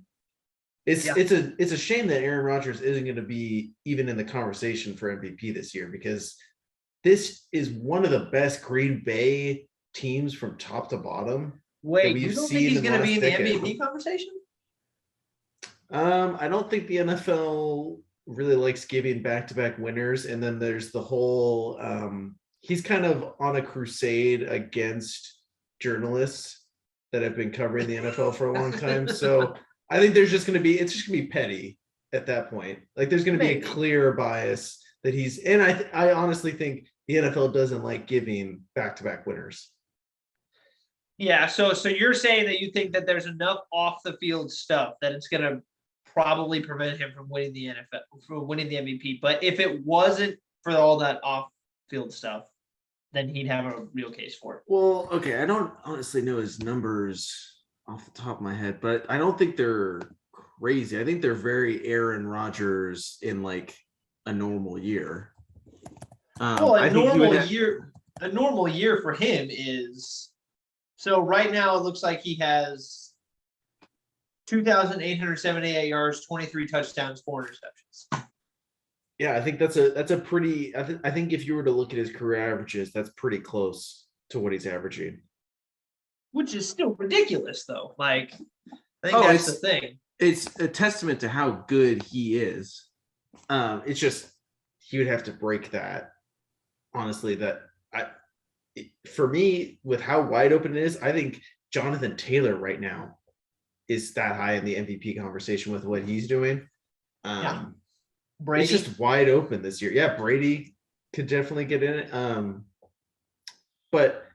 It's a shame that Aaron Rodgers isn't going to be even in the conversation for MVP this year, because this is one of the best Green Bay teams from top to bottom. Wait, you don't think he's going to be in the MVP conversation? I don't think the NFL really likes giving back-to-back winners, and then there's the whole he's kind of on a crusade against journalists that have been covering the NFL for a long time. So I think it's just going to be petty at that point. Like there's going to be a clear bias that and I honestly think the NFL doesn't like giving back-to-back winners. Yeah, so you're saying that you think that there's enough off the field stuff that it's going to probably prevent him from winning the MVP. But if it wasn't for all that off field stuff, then he'd have a real case for it. Well, okay, I don't honestly know his numbers off the top of my head, but I don't think they're crazy. I think they're very Aaron Rodgers in like a normal year. A normal year for him is, so right now it looks like he has 2,878 yards, 23 touchdowns, 4 interceptions. Yeah, I think that's a pretty. I think if you were to look at his career averages, that's pretty close to what he's averaging. Which is still ridiculous, though. Like, I think that's the thing. It's a testament to how good he is. It's just he would have to break that. Honestly, for me, with how wide open it is, I think Jonathan Taylor right now is that high in the MVP conversation with what he's doing. Brady. It's just wide open this year. Yeah, Brady could definitely get in it. But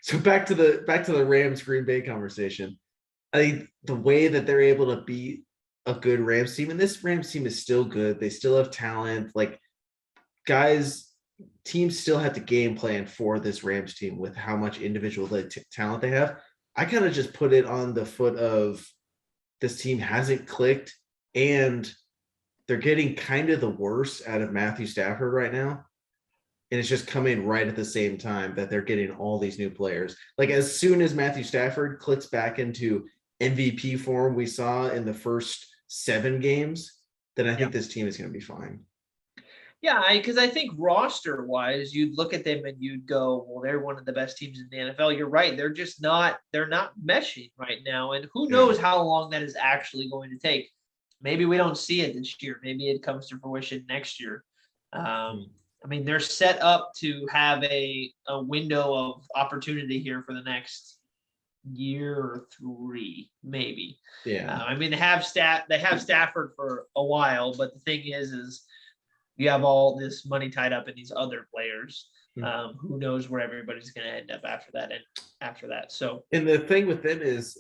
so back to the Rams Green Bay conversation. I think the way that they're able to beat a good Rams team, and this Rams team is still good. They still have talent. Like teams still have to game plan for this Rams team with how much individual talent they have. I kind of just put it on the foot of this team hasn't clicked, and they're getting kind of the worst out of Matthew Stafford right now. And it's just coming right at the same time that they're getting all these new players. Like as soon as Matthew Stafford clicks back into MVP form we saw in the first 7 games, then I think this team is going to be fine. Yeah, because I think roster-wise, you'd look at them and you'd go, well, they're one of the best teams in the NFL. You're right. They're just not meshing right now. And who knows how long that is actually going to take. Maybe we don't see it this year. Maybe it comes to fruition next year. I mean, they're set up to have a window of opportunity here for the next year or 3, maybe. Yeah. I mean, they have Stafford for a while, but the thing is you have all this money tied up in these other players. Who knows where everybody's going to end up after that. So, and the thing with them is,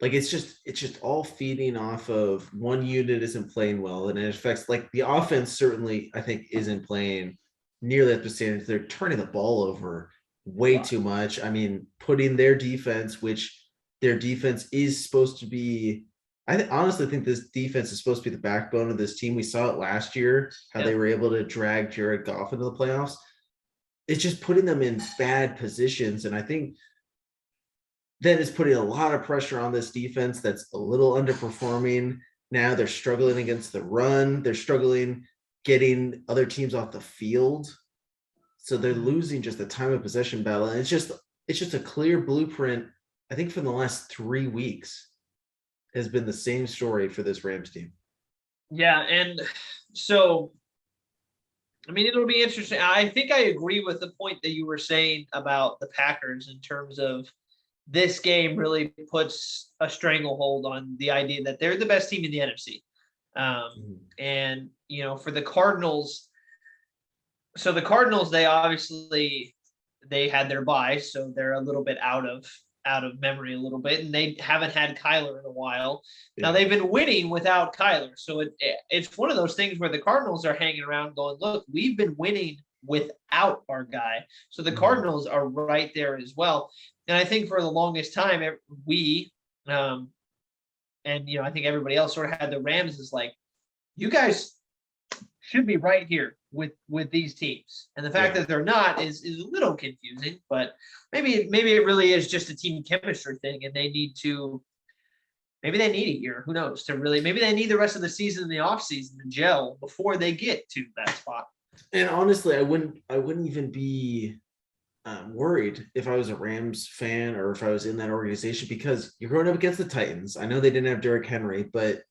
like it's just all feeding off of one unit isn't playing well, and it affects like the offense certainly I think isn't playing nearly at the standards. They're turning the ball over way too much. I mean, putting their defense, which their defense is supposed to be. Honestly think this defense is supposed to be the backbone of this team. We saw it last year, how they were able to drag Jared Goff into the playoffs. It's just putting them in bad positions. And I think that is putting a lot of pressure on this defense that's a little underperforming. Now they're struggling against the run. They're struggling getting other teams off the field. So they're losing just the time of possession battle. And it's just a clear blueprint, I think, from the last 3 weeks has been the same story for this Rams team. Yeah. And so, I mean, it'll be interesting. I think I agree with the point that you were saying about the Packers in terms of this game really puts a stranglehold on the idea that they're the best team in the NFC. And, you know, for the Cardinals, so the Cardinals, they had their bye, so they're a little bit out of memory a little bit, and they haven't had Kyler in a while. Yeah. Now they've been winning without Kyler, so it's one of those things where the Cardinals are hanging around going, look, we've been winning without our guy. So the Cardinals are right there as well. And I think for the longest time, we and you know, I think everybody else sort of had the Rams as like, you guys should be right here with these teams. And the fact that they're not is a little confusing, but maybe it really is just a team chemistry thing, and maybe they need a year, who knows, to really, maybe they need the rest of the season and the off season to gel before they get to that spot. And honestly, I wouldn't even be worried if I was a Rams fan or if I was in that organization, because you're going up against the Titans. I know they didn't have Derrick Henry, but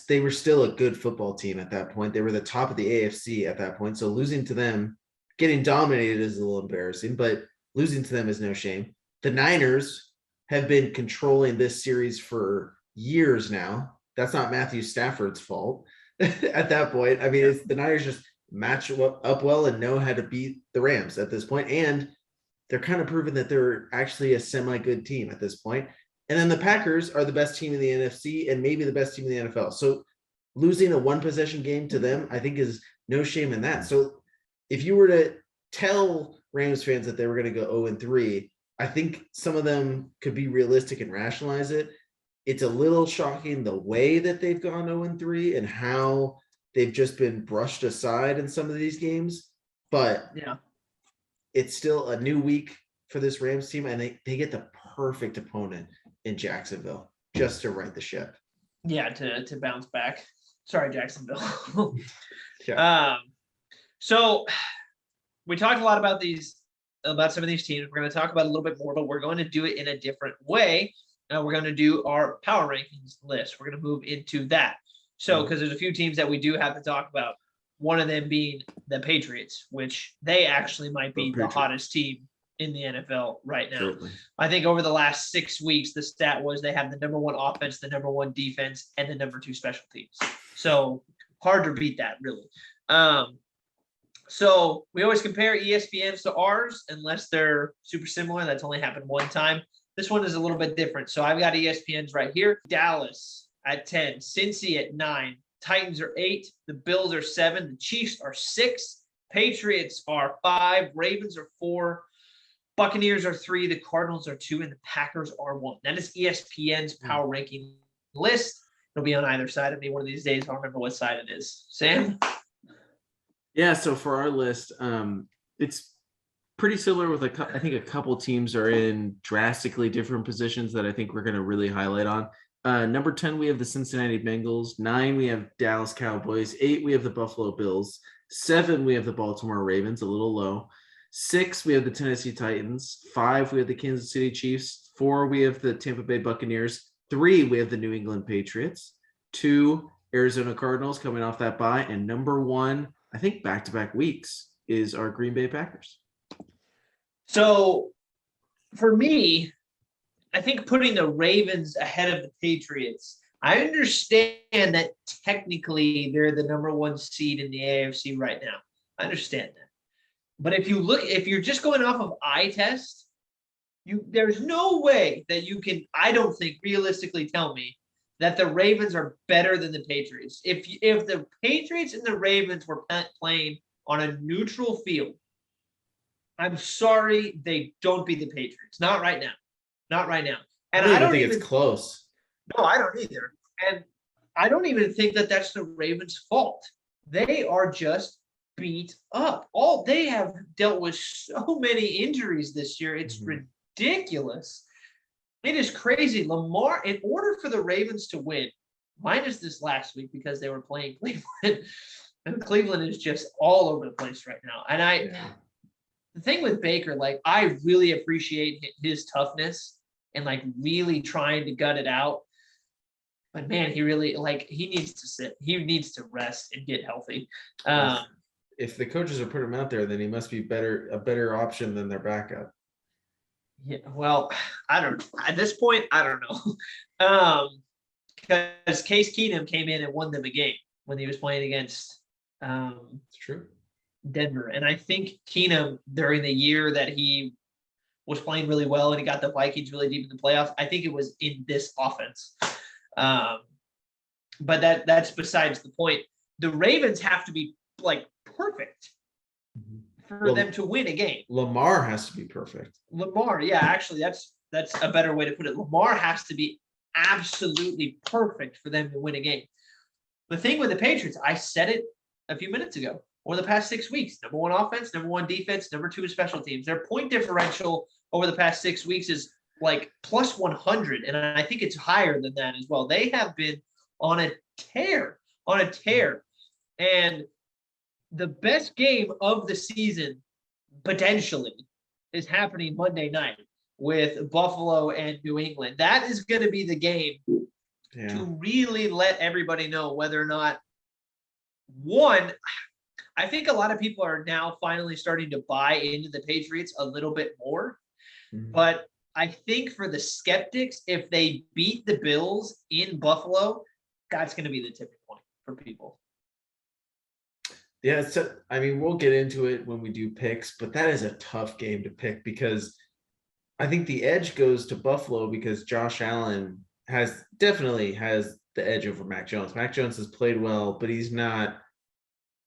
they were still a good football team at that point. They were the top of the AFC at that point. So losing to them, getting dominated is a little embarrassing, but losing to them is no shame. The Niners have been controlling this series for years now. That's not Matthew Stafford's fault at that point. I mean, the Niners just match up well and know how to beat the Rams at this point. And they're kind of proving that they're actually a semi-good team at this point. And then the Packers are the best team in the NFC and maybe the best team in the NFL. So losing a one-possession game to them, I think, is no shame in that. So if you were to tell Rams fans that they were going to go 0-3, I think some of them could be realistic and rationalize it. It's a little shocking the way that they've gone 0-3 and how they've just been brushed aside in some of these games. But it's still a new week for this Rams team, and they get the perfect opponent in Jacksonville just to right the ship. Yeah, to bounce back. Sorry, Jacksonville. So we talked a lot about some of these teams. We're going to talk about a little bit more, but we're going to do it in a different way. We're going to do our power rankings list. We're going to move into that. So, because there's a few teams that we do have to talk about, one of them being the Patriots, which they actually might be the hottest team in the NFL right now. Certainly. I think over the last 6 weeks, the stat was they have the number one offense, the number one defense, and the number two special teams. So hard to beat that, really. So we always compare ESPNs to ours unless they're super similar. That's only happened one time. This one is a little bit different. So I've got ESPNs right here. Dallas at 10, Cincy at 9, Titans are 8, the Bills are 7, the Chiefs are 6, Patriots are 5, Ravens are 4, Buccaneers are 3, the Cardinals are 2, and the Packers are 1. That is ESPN's power ranking list. It'll be on either side of me one of these days. I don't remember what side it is. Sam? Yeah, so for our list, it's pretty similar with I think a couple teams are in drastically different positions that I think we're going to really highlight on. Number 10, we have the Cincinnati Bengals. 9, we have Dallas Cowboys. 8, we have the Buffalo Bills. 7, we have the Baltimore Ravens, a little low. 6, we have the Tennessee Titans. 5, we have the Kansas City Chiefs. 4, we have the Tampa Bay Buccaneers. 3, we have the New England Patriots. 2, Arizona Cardinals coming off that bye. And number 1, I think back-to-back weeks, is our Green Bay Packers. So for me, I think putting the Ravens ahead of the Patriots, I understand that technically they're the number 1 seed in the AFC right now. I understand that. But if you're just going off of eye test, there's no way that you can, I don't think, realistically tell me that the Ravens are better than the Patriots. If the Patriots and the Ravens were playing on a neutral field, I'm sorry they don't beat the Patriots. Not right now. Not right now. And I don't think it's close. No, I don't either. And I don't even think that that's the Ravens' fault. They are just beat up. All they have dealt with so many injuries this year. It's ridiculous. It is crazy. Lamar, in order for the Ravens to win, minus this last week because they were playing Cleveland, and Cleveland is just all over the place right now. And the thing with Baker, like, I really appreciate his toughness and like really trying to gut it out. But man, he really, like, he needs to sit. He needs to rest and get healthy. If the coaches are putting him out there, then he must be a better option than their backup. Yeah, well, I don't. At this point, I don't know. Because Case Keenum came in and won them a game when he was playing against It's true. Denver. And I think Keenum, during the year that he was playing really well and he got the Vikings really deep in the playoffs, I think it was in this offense. But that's besides the point. The Ravens have to be like perfect for them to win a game. Lamar has to be perfect. Lamar, yeah, actually, that's a better way to put it. Lamar has to be absolutely perfect for them to win a game. The thing with the Patriots, I said it a few minutes ago, over the past 6 weeks, number one offense, number one defense, number two special teams. Their point differential over the past 6 weeks is like plus 100, and I think it's higher than that as well. They have been on a tear. And the best game of the season, potentially, is happening Monday night with Buffalo and New England. That is going to be the game to really let everybody know whether or not, one, I think a lot of people are now finally starting to buy into the Patriots a little bit more. But I think for the skeptics, if they beat the Bills in Buffalo, that's going to be the tipping point for people. Yeah, so I mean, we'll get into it when we do picks, but that is a tough game to pick because I think the edge goes to Buffalo because Josh Allen definitely has the edge over Mac Jones. Mac Jones has played well, but he's not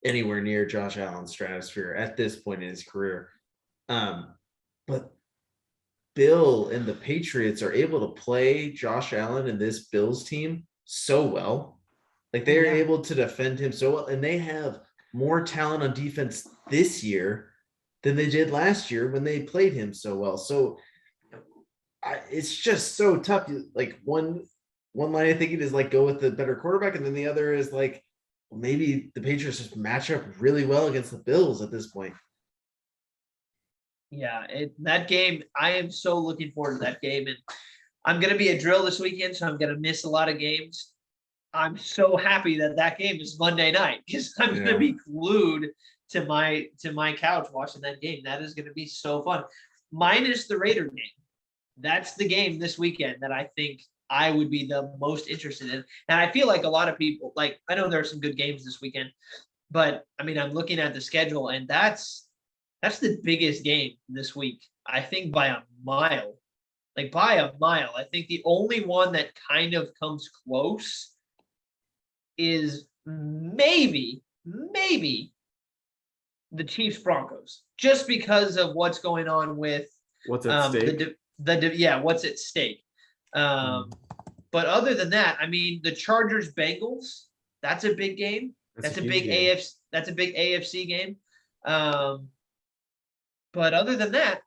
anywhere near Josh Allen's stratosphere at this point in his career. But Bill and the Patriots are able to play Josh Allen and this Bills team so well. Like they're able to defend him so well, and they have more talent on defense this year than they did last year when they played him so well. So it's just so tough. Like one line of thinking is like go with the better quarterback, and then the other is like, well, maybe the Patriots just match up really well against the Bills at this point. Yeah, that game, I am so looking forward to that game. And I'm going to be at drill this weekend, so I'm going to miss a lot of games. I'm so happy that game is Monday night because I'm going to be glued to my couch watching that game. That is going to be so fun. Minus the Raider game. That's the game this weekend that I think I would be the most interested in. And I feel like a lot of people, like, I know there are some good games this weekend, but I mean, I'm looking at the schedule and that's the biggest game this week. I think by a mile. Like by a mile. I think the only one that kind of comes close is maybe the Chiefs Broncos, just because of what's going on with what's at stake. What's at stake. But other than that, I mean, the Chargers Bengals, that's a big game. That's a big game. That's a big AFC game. But other than that,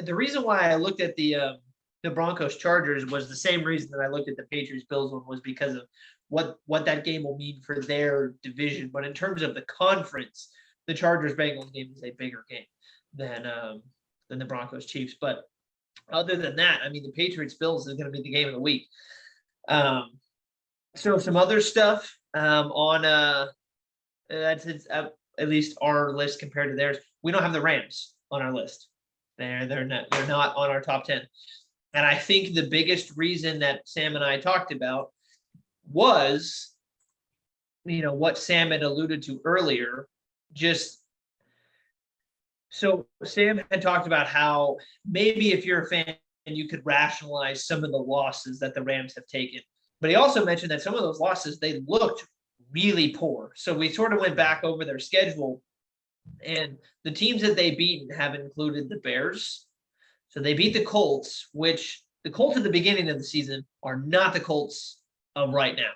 the reason why I looked at the Broncos Chargers was the same reason that I looked at the Patriots Bills one, was because of what that game will mean for their division. But in terms of the conference, the Chargers Bengals game is a bigger game than the Broncos Chiefs. But other than that, I mean, the Patriots Bills is going to be the game of the week. So some other stuff on that's at least our list compared to theirs. We don't have the Rams on our list. They're not on our top 10. And I think the biggest reason that Sam and I talked about was, what Sam had alluded to earlier. Just so Sam had talked about how maybe if you're a fan, you could rationalize some of the losses that the Rams have taken. But he also mentioned that some of those losses, they looked really poor. So we sort of went back over their schedule. And the teams that they beat have included the Bears. So they beat the Colts, which the Colts at the beginning of the season are not the Colts of right now.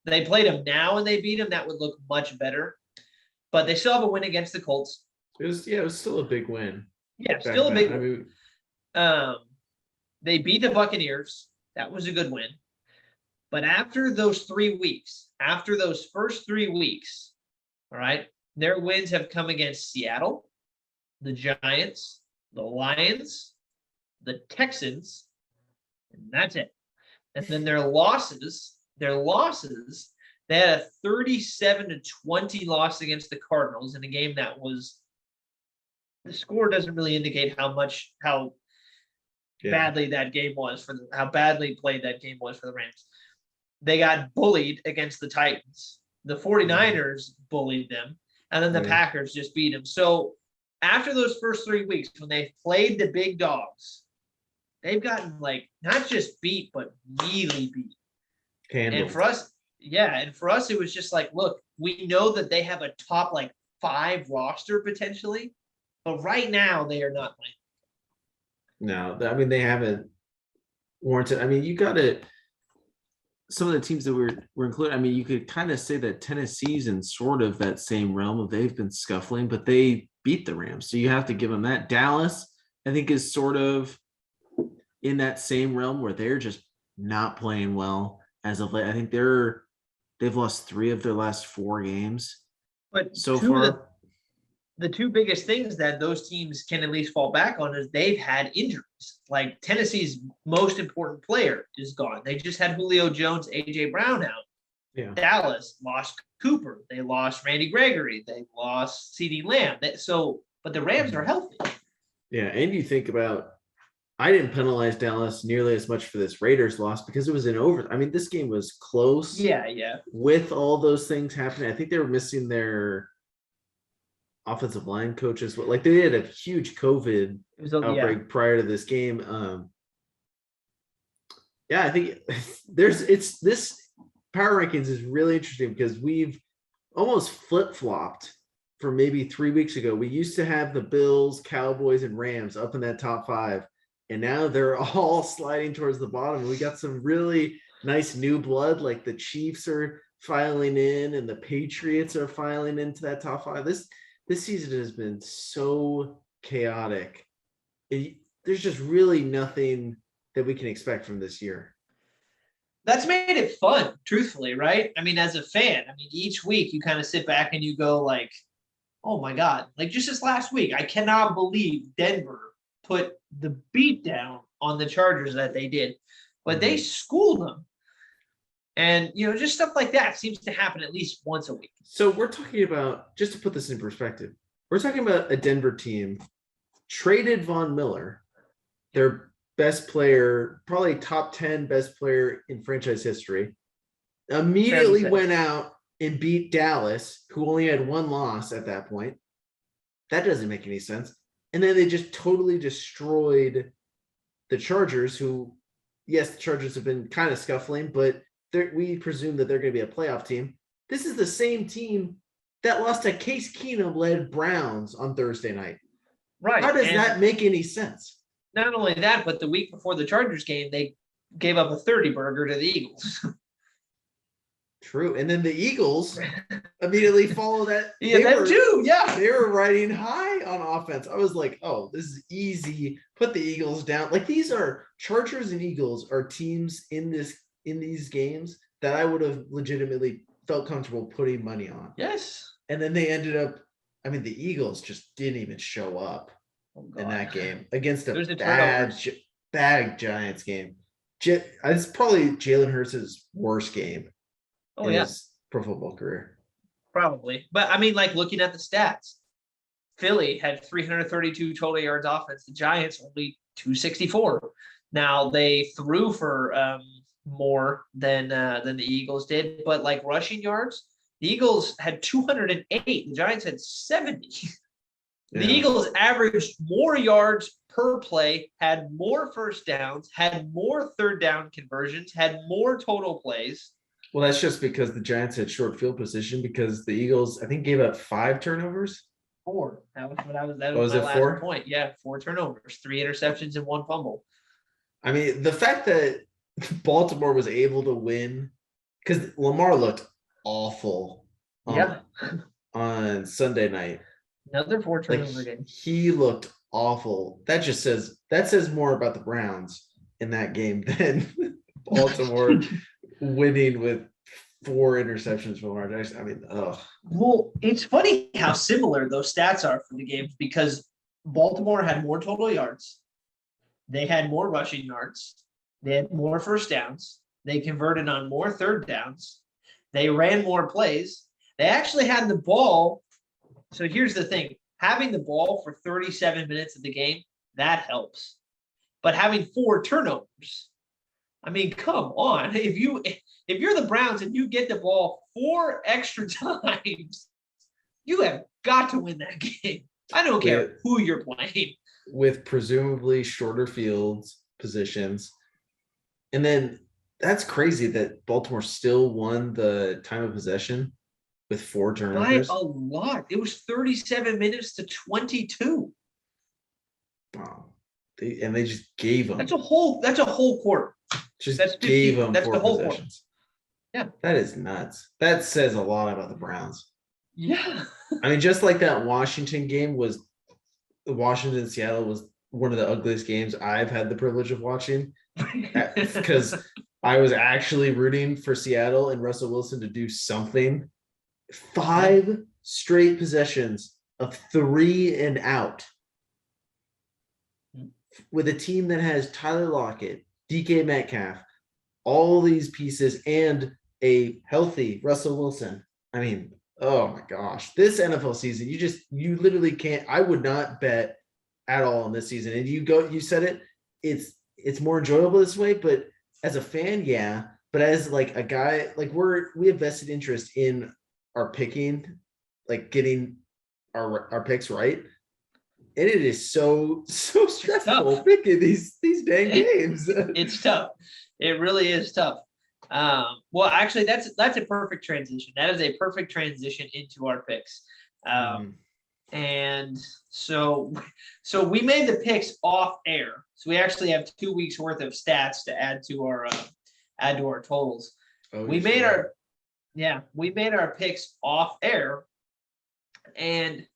They played them now and they beat them. That would look much better. But they still have a win against the Colts. It was still a big win. Yeah, still a big win. I mean, They beat the Buccaneers. That was a good win. But after those 3 weeks, after those first 3 weeks, all right, their wins have come against Seattle, the Giants, the Lions, the Texans, and that's it. And then their losses, they had a 37-20 loss against the Cardinals in a game that was, the score doesn't really indicate how badly that game was how badly played that game was for the Rams. They got bullied against the Titans. The 49ers bullied them, and then the Packers just beat them. So after those first 3 weeks, when they played the big dogs, they've gotten like not just beat, but really beat. Handled. And for us, it was just like, look, we know that they have a top like 5 roster potentially, but right now they are not playing. No, I mean, they haven't warranted. I mean, you got to, some of the teams that were included, I mean, you could kind of say that Tennessee's in sort of that same realm of they've been scuffling, but they beat the Rams. So you have to give them that. Dallas, I think, is sort of in that same realm where they're just not playing well as of late. I think they've lost 3 of their last 4 games. But so far, the 2 biggest things that those teams can at least fall back on is they've had injuries. Like Tennessee's most important player is gone. They just had Julio Jones, AJ Brown out. Yeah. Dallas lost Cooper. They lost Randy Gregory. They lost CeeDee Lamb. But the Rams are healthy. Yeah, and you think about, I didn't penalize Dallas nearly as much for this Raiders loss because it was in over. I mean, this game was close. Yeah. With all those things happening, I think they were missing their offensive line coaches. Like they had a huge COVID outbreak prior to this game. I think this power rankings is really interesting because we've almost flip-flopped from maybe 3 weeks ago. We used to have the Bills, Cowboys, and Rams up in that top 5, and now they're all sliding towards the bottom. We got some really nice new blood, like the Chiefs are filing in and the Patriots are filing into that top 5. This season has been so chaotic. There's just really nothing that we can expect from this year. That's made it fun, truthfully, right? I mean, as a fan, each week you kind of sit back and you go like, oh my God, like just this last week, I cannot believe Denver put the beat down on the Chargers that they did, but they schooled them. And, just stuff like that seems to happen at least once a week. So we're talking about, just to put this in perspective, we're talking about a Denver team traded Von Miller, their best player, probably top 10 best player in franchise history, immediately went out and beat Dallas, who only had 1 loss at that point. That doesn't make any sense. And then they just totally destroyed the Chargers, who, yes, the Chargers have been kind of scuffling, but we presume that they're going to be a playoff team. This is the same team that lost to Case Keenum-led Browns on Thursday night. Right. How does that make any sense? Not only that, but the week before the Chargers game, they gave up a 30 burger to the Eagles. True. And then the Eagles immediately follow that. Yeah, them too. Yeah. They were riding high on offense. I was like, oh, this is easy. Put the Eagles down. Like, these are Chargers and Eagles are teams in these games that I would have legitimately felt comfortable putting money on. Yes. And then they ended up, the Eagles just didn't even show up in that game against a bad Giants game. It's probably Jalen Hurts' worst game in his pro football career. Probably. But looking at the stats, Philly had 332 total yards offense. The Giants only 264. Now they threw for more than the Eagles did, but like rushing yards, the Eagles had 208. The Giants had 70. The Eagles averaged more yards per play, had more first downs, had more third down conversions, had more total plays. Well, that's just because the Giants had short field position because the Eagles, I think, gave up 5 turnovers. 4. That was Was my it last 4? point. Yeah, 4 turnovers, 3 interceptions, and 1 fumble. I mean, the fact that Baltimore was able to win because Lamar looked awful on Sunday night. Another 4 Like turnover game. he looked awful. That says more about the Browns in that game than Baltimore winning with 4 interceptions from Lamar Jackson. I mean, Well, it's funny how similar those stats are for the games because Baltimore had more total yards. They had more rushing yards. They had more first downs. They converted on more third downs. They ran more plays. They actually had the ball. So here's the thing. Having the ball for 37 minutes of the game, that helps. But having 4 turnovers, I mean, come on. If you're the Browns and you get the ball 4 extra times, you have got to win that game. I don't care who you're playing. With presumably shorter fields positions. And then that's crazy that Baltimore still won the time of possession with 4 turnovers. By a lot. It was 37 minutes to 22. Wow. They just gave them. That's a whole quarter. That's 50, gave them that's 4 the whole possessions. Quarter. Yeah. That is nuts. That says a lot about the Browns. Yeah. I mean, just like that Washington game was Washington-Seattle was one of the ugliest games I've had the privilege of watching because I was actually rooting for Seattle and Russell Wilson to do something. 5 straight possessions of 3 and out with a team that has Tyler Lockett, DK Metcalf, all these pieces, and a healthy Russell Wilson. I mean, oh my gosh, this NFL season, you literally can't. I would not bet at all on this season. And you said it, it's more enjoyable this way, but as a fan, yeah. But as like a guy, like we have vested interest in our picking, like getting our picks right. And it is so stressful picking these dang games. It's tough. It really is tough. Well, actually, that's a perfect transition. That is a perfect transition into our picks. And so we made the picks off air. So we actually have 2 weeks worth of stats to add to our totals. We made our picks off air. And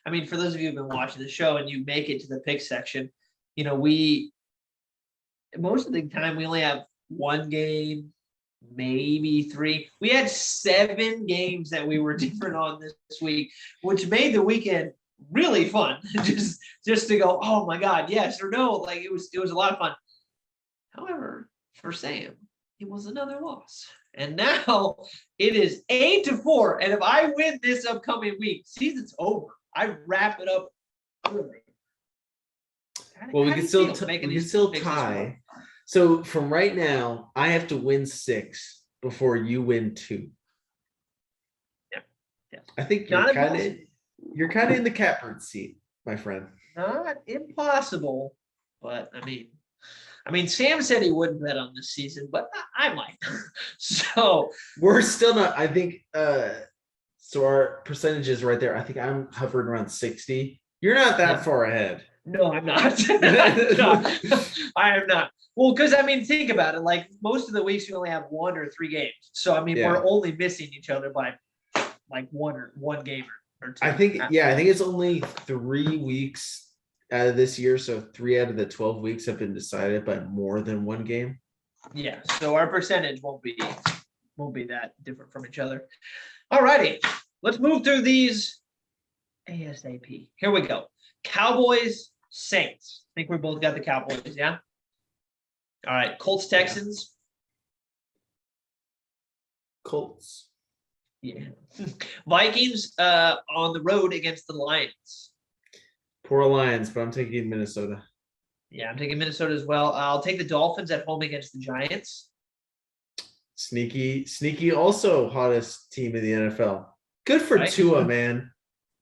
I mean, for those of you who've been watching the show and you make it to the pick section, you know, most of the time we only have 1 game, maybe 3. We had 7 games that we were different on this week, which made the weekend really fun. just to go, oh my God, yes or no. Like it was a lot of fun. However, for Sam, it was another loss. And now it is 8-4. And if I win this upcoming week, season's over. I wrap it up early. Well, we can still tie. So from right now, I have to win 6 before you win 2. Yeah. I think you're kind of in the catbird seat, my friend. Not impossible, but I mean, Sam said he wouldn't bet on this season, but I might. So we're still not. I think. So our percentages right there. I think I'm hovering around 60. You're not that far ahead. No, I'm not. No, I am not. Well, because I mean, think about it. Like most of the weeks, we only have 1 or 3 games. So I mean, we're only missing each other by like one game or 2. I think it's only 3 weeks out of this year. So 3 out of the 12 weeks have been decided by more than 1 game. Yeah. So our percentage won't be that different from each other. All righty. Let's move through these ASAP. Here we go. Cowboys, Saints. I think we both got the Cowboys, yeah? All right. Colts, Texans. Colts. Yeah. Vikings on the road against the Lions. Poor Lions, but I'm taking Minnesota. Yeah, I'm taking Minnesota as well. I'll take the Dolphins at home against the Giants. Sneaky also hottest team in the NFL. Good for Tua, man.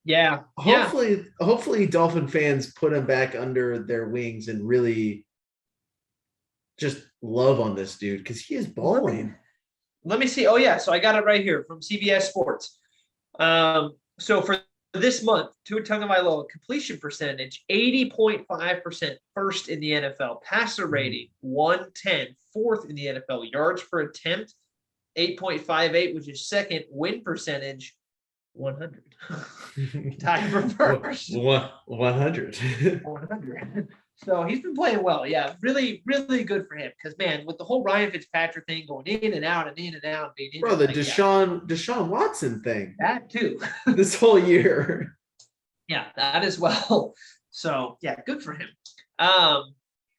Yeah. Hopefully Dolphin fans put him back under their wings and really just love on this dude because he is balling. Let me see. Oh, yeah. So I got it right here from CBS Sports. So for this month, Tua Tagovailoa completion percentage 80.5%, first in the NFL. Passer rating 110, fourth in the NFL. Yards per attempt 8.58, which is second. Win percentage 100. Tied for first. 100. 100. So he's been playing well. Yeah, really, really good for him. Because man, with the whole Ryan Fitzpatrick thing going in and out and in and out, being in, Bro, the like, Deshaun Watson thing. that too. This whole year. Yeah, that as well. So yeah, good for him.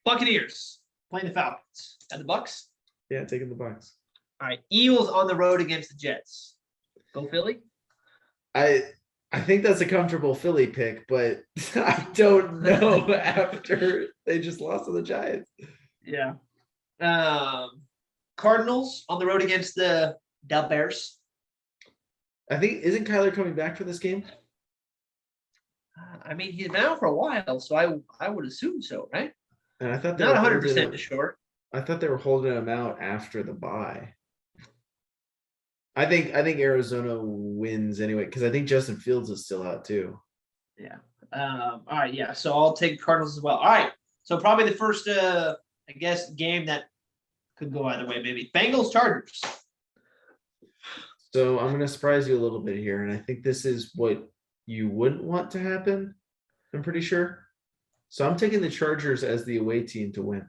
Buccaneers playing the Falcons and the Bucks. Yeah, taking the Bucks. All right, Eagles on the road against the Jets. Go Philly. I think that's a comfortable Philly pick, but I don't know after they just lost to the Giants. Yeah. Cardinals on the road against the Bears. I think, isn't Kyler coming back for this game? I mean, he's been out for a while, so I would assume so, right? And I thought Not 100% sure. I thought they were holding him out after the bye. I think Arizona wins anyway, because I think Justin Fields is still out too. Yeah. All right. Yeah. So I'll take Cardinals as well. All right. So probably the first, I guess, game that could go either way, maybe. Bengals Chargers. So I'm going to surprise you a little bit here, and I think this is what you wouldn't want to happen. I'm pretty sure. So I'm taking the Chargers as the away team to win.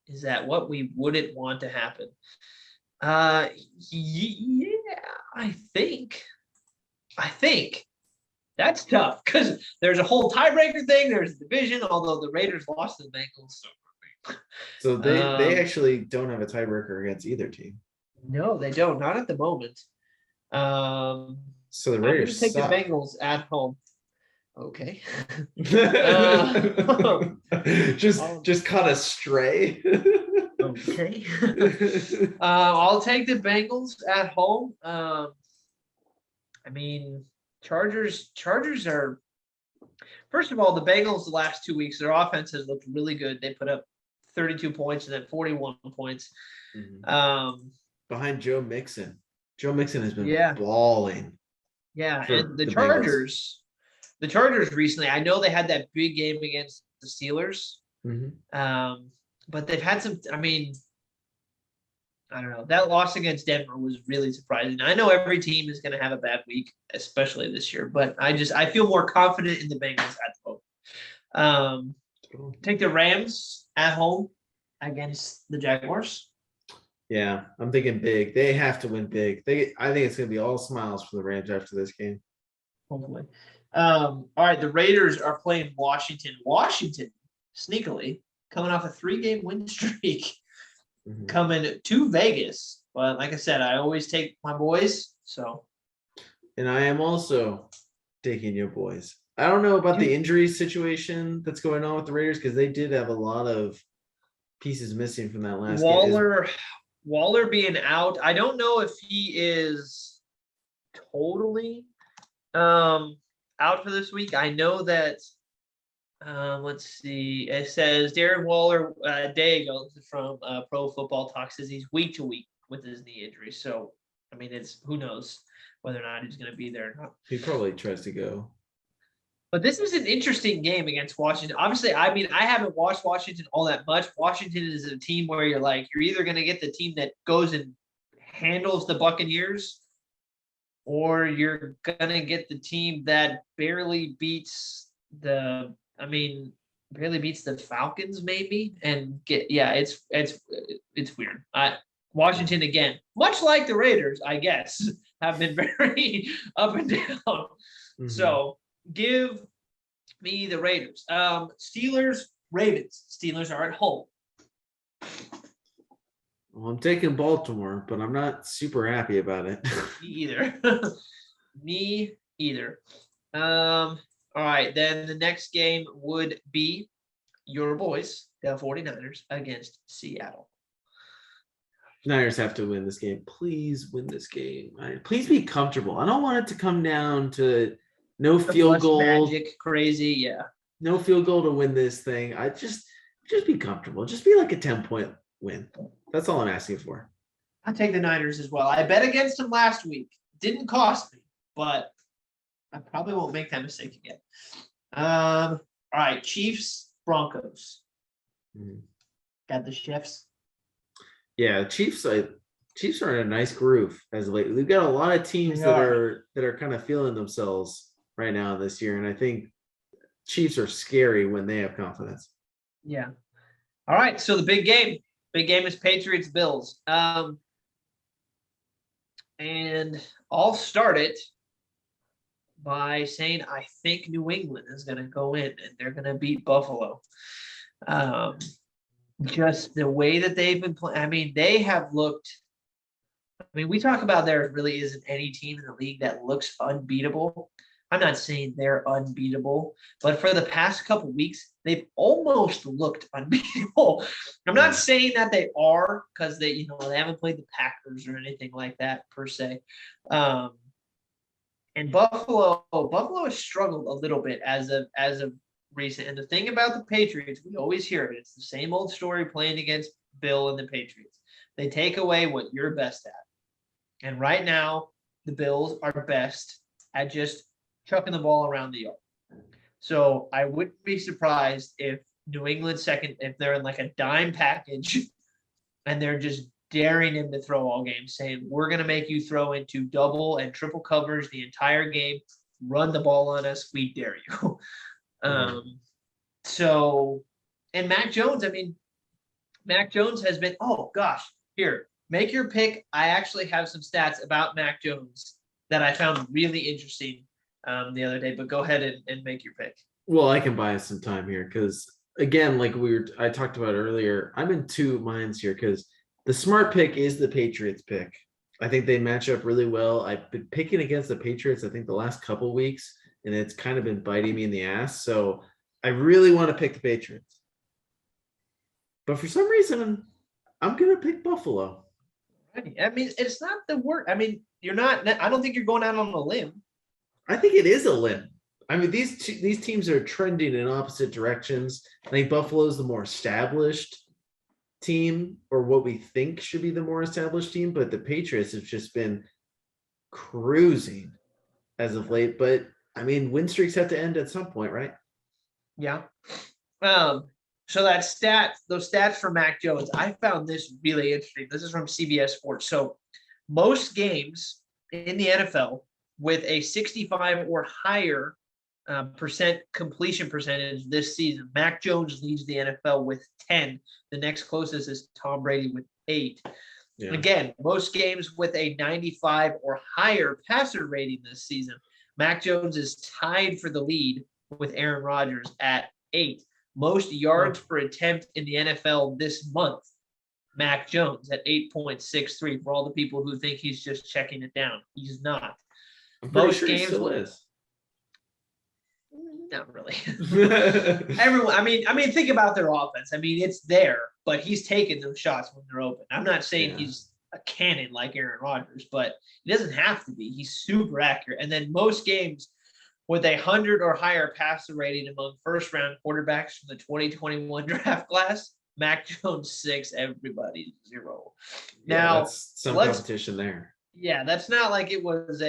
Is that what we wouldn't want to happen? Yeah, I think that's tough because there's a whole tiebreaker thing. There's a division, although the Raiders lost to the Bengals. So they actually don't have a tiebreaker against either team. No, they don't. Not at the moment. So the Raiders take suck. the Bengals at home. Okay. Just caught a stray. Okay. I'll take the Bengals at home. I mean, Chargers are, first of all, the Bengals the last 2 weeks, their offense has looked really good. They put up 32 points and then 41 points. Mm-hmm. Behind Joe Mixon. Joe Mixon has been balling. Yeah, and the Chargers. Bengals. The Chargers recently, I know they had that big game against the Steelers. Mm-hmm. But they've had some, I mean, I don't know. That loss against Denver was really surprising. I know every team is going to have a bad week, especially this year, but I feel more confident in the Bengals at home. Take the Rams at home against the Jaguars. Yeah, I'm thinking big. They have to win big. I think it's going to be all smiles for the Rams after this game. Hopefully. All right, the Raiders are playing Washington. Washington, sneakily, coming off a 3-game win streak, coming to Vegas. But like I said, I always take my boys. So, and I am also taking your boys. I don't know about the injury situation that's going on with the Raiders because they did have a lot of pieces missing from that last game. Waller being out. I don't know if he is totally out for this week. I know that. Let's see. It says Darren Waller a day ago from Pro Football Talk says he's week to week with his knee injury. So, I mean, it's who knows whether or not he's going to be there or not. He probably tries to go. But this is an interesting game against Washington. Obviously, I mean, I haven't watched Washington all that much. Washington is a team where you're either going to get the team that goes and handles the Buccaneers, or you're going to get the team that barely beats the Falcons maybe, and it's weird. Washington, again, much like the Raiders, I guess, have been very up and down. Mm-hmm. So give me the Raiders. Steelers, Ravens. Steelers are at home. Well, I'm taking Baltimore, but I'm not super happy about it. Me either. All right, then the next game would be your boys, the 49ers, against Seattle. Niners have to win this game. Please win this game. Please be comfortable. I don't want it to come down to no field goal. Magic, crazy, yeah. No field goal to win this thing. I just be comfortable. Just be like a 10-point win. That's all I'm asking for. I take the Niners as well. I bet against them last week, didn't cost me, but I probably won't make that mistake again. All right, Chiefs, Broncos. Got the Chiefs. Yeah, Chiefs are in a nice groove as of late. We've got a lot of teams that are kind of feeling themselves right now this year, and I think Chiefs are scary when they have confidence. Yeah. All right, so the big game is Patriots Bills. And I'll start it by saying I think New England is going to go in and they're going to beat Buffalo. Just the way that they've been playing. I mean, they have looked. I mean, we talk about there really isn't any team in the league that looks unbeatable. I'm not saying they're unbeatable, but for the past couple weeks, they've almost looked unbeatable. I'm not saying that they are because they haven't played the Packers or anything like that per se. And Buffalo has struggled a little bit as of recent. And the thing about the Patriots, we always hear it. It's the same old story playing against Bill and the Patriots. They take away what you're best at. And right now, the Bills are best at just chucking the ball around the yard. So I wouldn't be surprised if New England if they're in like a dime package and they're just daring him to throw all game, saying, we're going to make you throw into double and triple covers the entire game, run the ball on us, we dare you. So, and Mac Jones has been, oh gosh, here, make your pick. I actually have some stats about Mac Jones that I found really interesting the other day, but go ahead and make your pick. Well, I can buy us some time here because, again, like I talked about earlier, I'm in two minds here because the smart pick is the Patriots pick. I think they match up really well. I've been picking against the Patriots, I think, the last couple weeks, and it's kind of been biting me in the ass. So I really want to pick the Patriots. But for some reason, I'm going to pick Buffalo. I mean, it's not the word. I mean, I don't think you're going out on a limb. I think it is a limb. I mean, these teams are trending in opposite directions. I think Buffalo is the more established team, or what we think should be the more established team, but the Patriots have just been cruising as of late. But I mean, win streaks have to end at some point, right? Yeah. So those stats for Mac Jones, I found this really interesting. This is from CBS Sports. So most games in the NFL with a 65 or higher percent completion percentage this season, Mac Jones leads the NFL with 10. The next closest is Tom Brady with 8. Yeah. Again, most games with a 95 or higher passer rating this season, Mac Jones is tied for the lead with Aaron Rodgers at 8. Most yards per attempt in the NFL this month, Mac Jones at 8.63. For all the people who think he's just checking it down, he's not. Most sure games he still is. Not really. Everyone. I mean, think about their offense. I mean, it's there, but he's taking those shots when they're open. I'm not saying he's a cannon like Aaron Rodgers, but he doesn't have to be. He's super accurate. And then most games with 100 or higher passer rating among first-round quarterbacks from the 2021 draft class, Mac Jones 6, everybody 0. Yeah, now, that's some competition there. Yeah, that's not like it was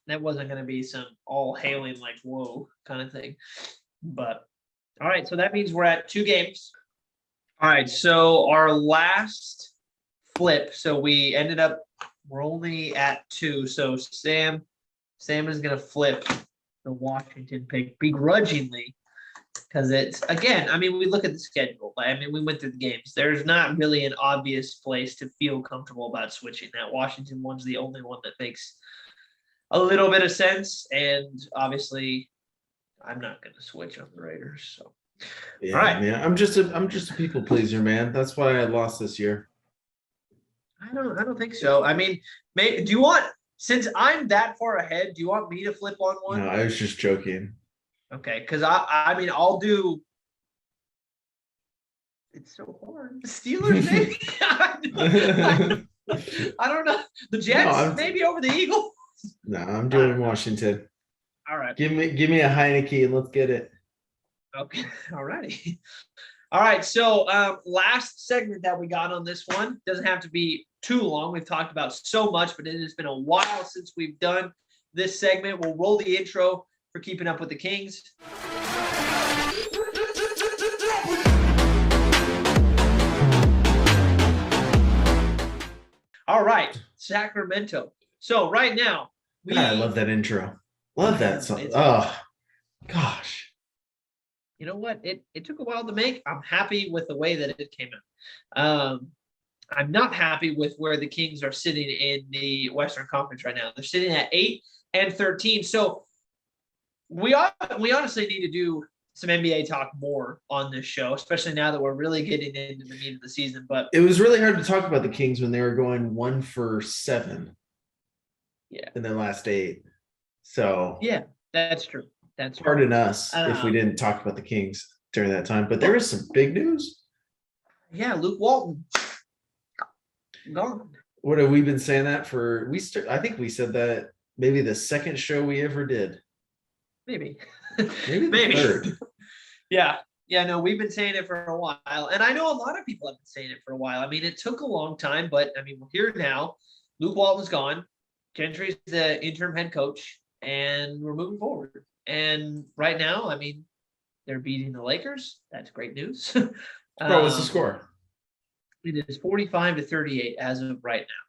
that wasn't going to be some all hailing like whoa kind of thing. But all right, so that means we're at 2 games. All right, so our last flip. So we're only at 2. So Sam is going to flip the Washington pick begrudgingly because it's, again, I mean, we look at the schedule. I mean, we went through the games. There's not really an obvious place to feel comfortable about switching. That Washington one's the only one that makes a little bit of sense. And obviously, I'm not going to switch on the Raiders. So, yeah, all right, man, I'm just a people pleaser, man. That's why I lost this year. I don't think so. I mean, do you want? Since I'm that far ahead, do you want me to flip on one? No, I was just joking. Okay, because I mean, I'll do. It's so hard. The Steelers, maybe. I don't know. The Jets, maybe over the Eagles. No, I'm doing Washington. All right. Give me a Heineke and let's get it. Okay. All righty. All right. So last segment that we got on this one doesn't have to be too long. We've talked about so much, but it has been a while since we've done this segment. We'll roll the intro for Keeping Up with the Kings. All right, Sacramento. So right now, God, I love that intro. Love that song. Oh, gosh. You know what? It took a while to make. I'm happy with the way that it came out. I'm not happy with where the Kings are sitting in the Western Conference right now. They're sitting at 8-13. So we honestly need to do some NBA talk more on this show, especially now that we're really getting into the meat of the season. But it was really hard to talk about the Kings when they were going 1 for 7. Yeah. In their last 8. So yeah, that's true. That's pardon us if we didn't talk about the Kings during that time. But there was some big news. Yeah, Luke Walton gone. What have we been saying that for? I think we said that maybe the second show we ever did. Maybe the third. Yeah. No, we've been saying it for a while, and I know a lot of people have been saying it for a while. I mean, it took a long time, but I mean, we're here now. Luke Walton's gone. Gentry's the interim head coach, and we're moving forward. And right now, I mean, they're beating the Lakers. That's great news. What was the score? It is 45-38 as of right now.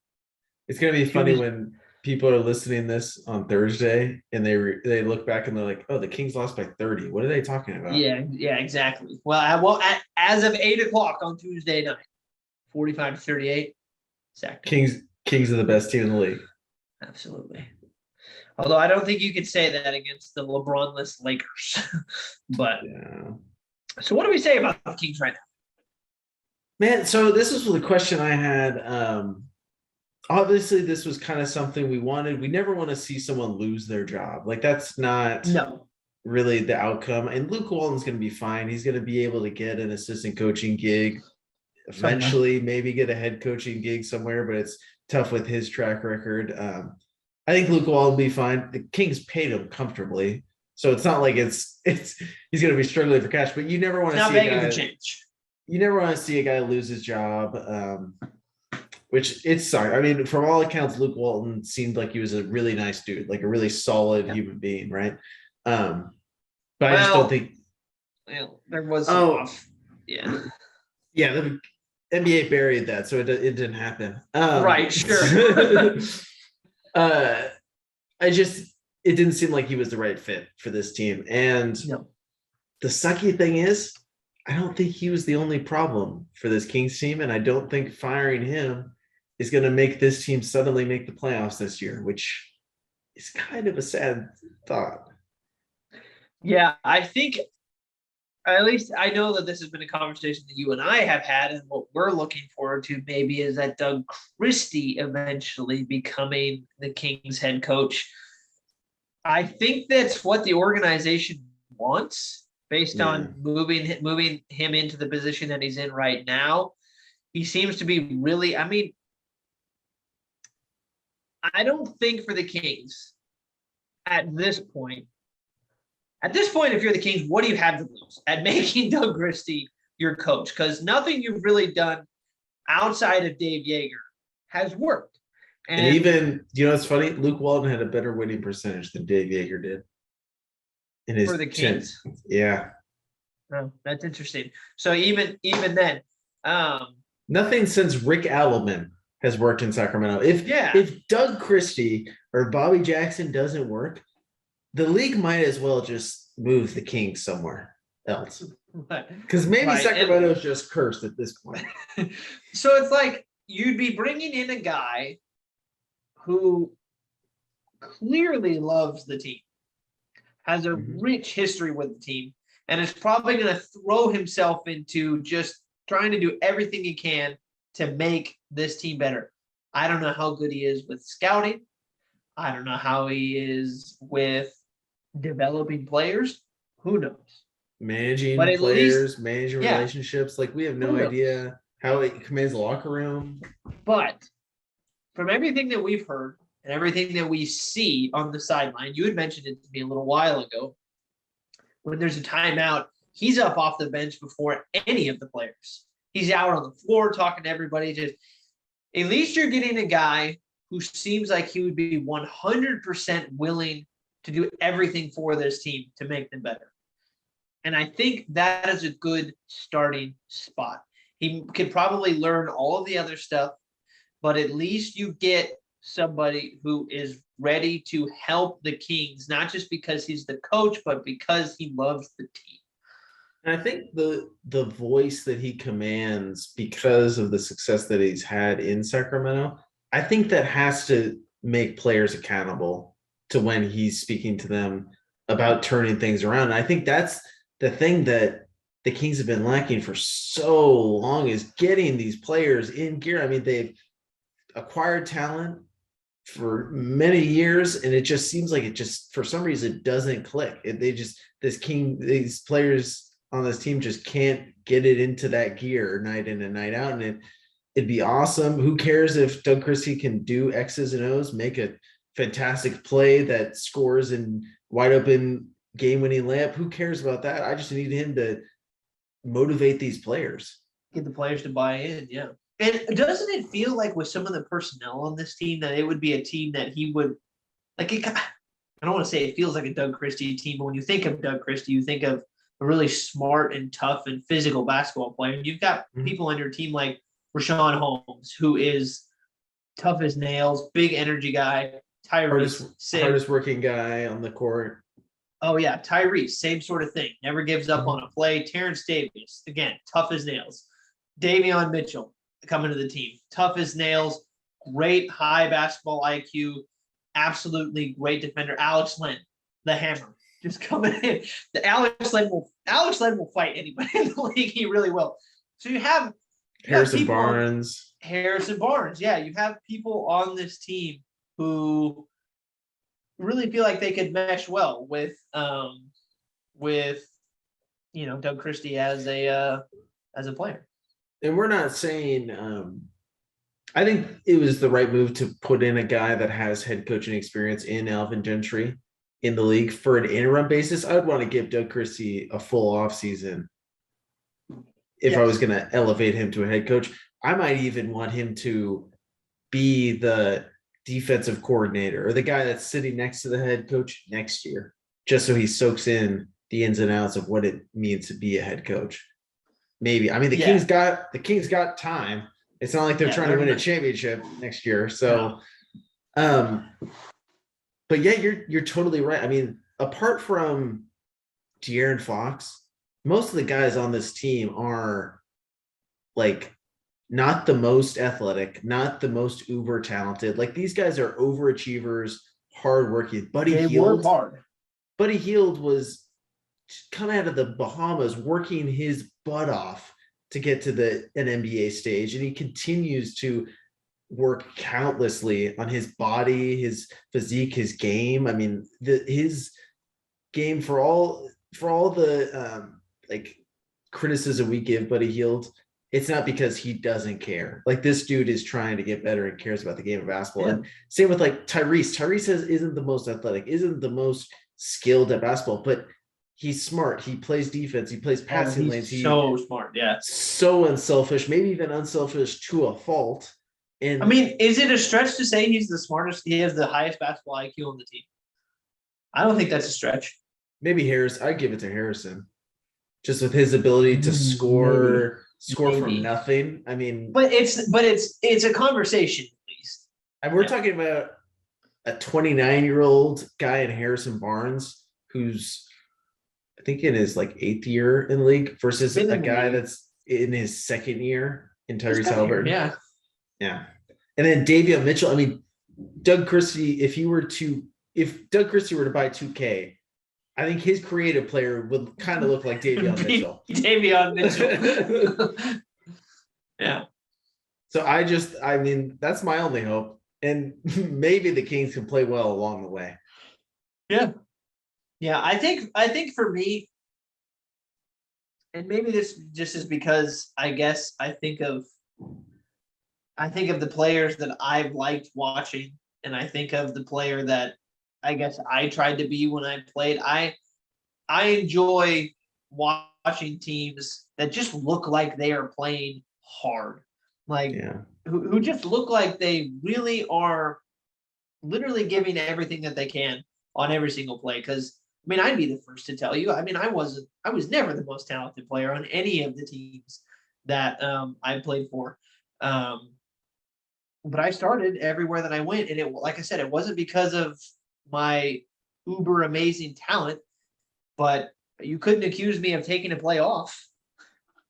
It's gonna be funny when people are listening this on Thursday and they look back and they're like, "Oh, the Kings lost by 30. What are they talking about?" Yeah, exactly. Well, as of 8:00 on Tuesday night, 45-38. Kings are the best team in the league. Absolutely. Although I don't think you could say that against the LeBron-less Lakers. But yeah. So what do we say about the Kings right now? Man, so this is the question I had. Obviously, this was kind of something we wanted. We never want to see someone lose their job. Like, that's not really the outcome. And Luke Walton's going to be fine. He's going to be able to get an assistant coaching gig. Eventually, maybe get a head coaching gig somewhere, but it's tough with his track record. I think Luke Walton will be fine. The Kings paid him comfortably, so it's not like he's going to be struggling for cash. But you never want to see a guy change. You never want to see a guy lose his job, which it sucked. I mean, from all accounts, Luke Walton seemed like he was a really nice dude, like a really solid human being, right? But I just don't think. Well, there was. Yeah. The NBA buried that, so it didn't happen. Right. Sure. It didn't seem like he was the right fit for this team. And the sucky thing is, I don't think he was the only problem for this Kings team. And I don't think firing him is going to make this team suddenly make the playoffs this year, which is kind of a sad thought. Yeah, I think, at least I know that this has been a conversation that you and I have had, and what we're looking forward to maybe is that Doug Christie eventually becoming the Kings head coach. I think that's what the organization wants based on moving him into the position that he's in right now. He seems to be really, I mean, I don't think for the Kings at this point, if you're the Kings, what do you have to lose at making Doug Christie your coach? Because nothing you've really done outside of Dave Yeager has worked. And even, it's funny? Luke Walton had a better winning percentage than Dave Yeager did. For the Kings. Yeah. Oh, that's interesting. So even then. Nothing since Rick Alleman has worked in Sacramento. If Doug Christie or Bobby Jackson doesn't work, the league might as well just move the Kings somewhere else. Because maybe Sacramento's just cursed at this point. So it's like you'd be bringing in a guy who clearly loves the team, has a rich history with the team, and is probably going to throw himself into just trying to do everything he can to make this team better. I don't know how good he is with scouting. I don't know how he is with developing players. Who knows? Managing players, managing relationships. Like, we have no idea how he commands the locker room. But from everything that we've heard and everything that we see on the sideline, you had mentioned it to me a little while ago, when there's a timeout, he's up off the bench before any of the players. He's out on the floor talking to everybody. Just at least you're getting a guy who seems like he would be 100% willing to do everything for this team to make them better. And I think that is a good starting spot. He could probably learn all of the other stuff, but at least you get somebody who is ready to help the Kings, not just because he's the coach, but because he loves the team. And I think the voice that he commands because of the success that he's had in Sacramento, I think that has to make players accountable to when he's speaking to them about turning things around. And I think that's the thing that the Kings have been lacking for so long, is getting these players in gear. I mean, they've acquired talent for many years, and it just seems like it just, for some reason, doesn't click. These players on this team just can't get it into that gear night in and night out. And it'd be awesome. Who cares if Doug Christie can do X's and O's, make a fantastic play that scores in wide open game-winning layup? Who cares about that? I just need him to motivate these players. Get the players to buy in, yeah. And doesn't it feel like with some of the personnel on this team that it would be a team that he would, like, I don't want to say it feels like a Doug Christie team, but when you think of Doug Christie, you think of a really smart and tough and physical basketball player. You've got people on your team like Rashawn Holmes, who is tough as nails, big energy guy. Tyrese, hardest working guy on the court. Oh, yeah. Tyrese, same sort of thing. Never gives up on a play. Terrence Davis, again, tough as nails. Davion Mitchell coming to the team. Tough as nails. Great high basketball IQ. Absolutely great defender. Alex Len, the hammer, just coming in. Alex Len will fight anybody in the league. He really will. So you have Harrison Barnes. Yeah. You have people on this team who really feel like they could mesh well with Doug Christie as a player. And we're not saying I think it was the right move to put in a guy that has head coaching experience in Alvin Gentry in the league for an interim basis. I would want to give Doug Christie a full offseason if I was going to elevate him to a head coach. I might even want him to be the defensive coordinator or the guy that's sitting next to the head coach next year, just so he soaks in the ins and outs of what it means to be a head coach. Maybe. I mean, the Kings got time. It's not like they're trying to win a championship next year. So, but yeah, you're totally right. I mean, apart from De'Aaron Fox, most of the guys on this team are like not the most athletic, not the most uber talented. Like, these guys are overachievers, hardworking. Buddy Hield was coming out of the Bahamas, working his butt off to get to an NBA stage, and he continues to work countlessly on his body, his physique, his game. I mean, his game, for all the criticism we give Buddy Hield, it's not because he doesn't care. Like, this dude is trying to get better and cares about the game of basketball. Yeah. And same with like Tyrese. Tyrese isn't the most athletic, isn't the most skilled at basketball, but he's smart. He plays defense. He plays passing lanes. He's so smart. Yeah. So unselfish, maybe even unselfish to a fault. And I mean, is it a stretch to say he's the smartest? He has the highest basketball IQ on the team. I don't think that's a stretch. Maybe Harris. I'd give it to Harrison, just with his ability to score from nothing. I mean, but it's a conversation at least. And we're talking about a 29-year-old guy in Harrison Barnes, who's I think in his like 8th year in the league, versus a guy that's in his 2nd year in Tyrese Haliburton. Yeah. And then Davion Mitchell. I mean, Doug Christie, if Doug Christie were to buy 2K, I think his creative player would kind of look like Davion Mitchell. Davion Mitchell. Yeah. So I mean, that's my only hope. And maybe the Kings can play well along the way. Yeah. Yeah. I think for me, and maybe this just is because I guess I think of the players that I've liked watching, and I think of the player that I guess I tried to be when I played. I enjoy watching watching teams that just look like they are playing hard, like who just look like they really are literally giving everything that they can on every single play. Because I mean, I'd be the first to tell you. I mean, I was never the most talented player on any of the teams that I played for. But I started everywhere that I went, and like I said, it wasn't because of my uber amazing talent, but you couldn't accuse me of taking a play off.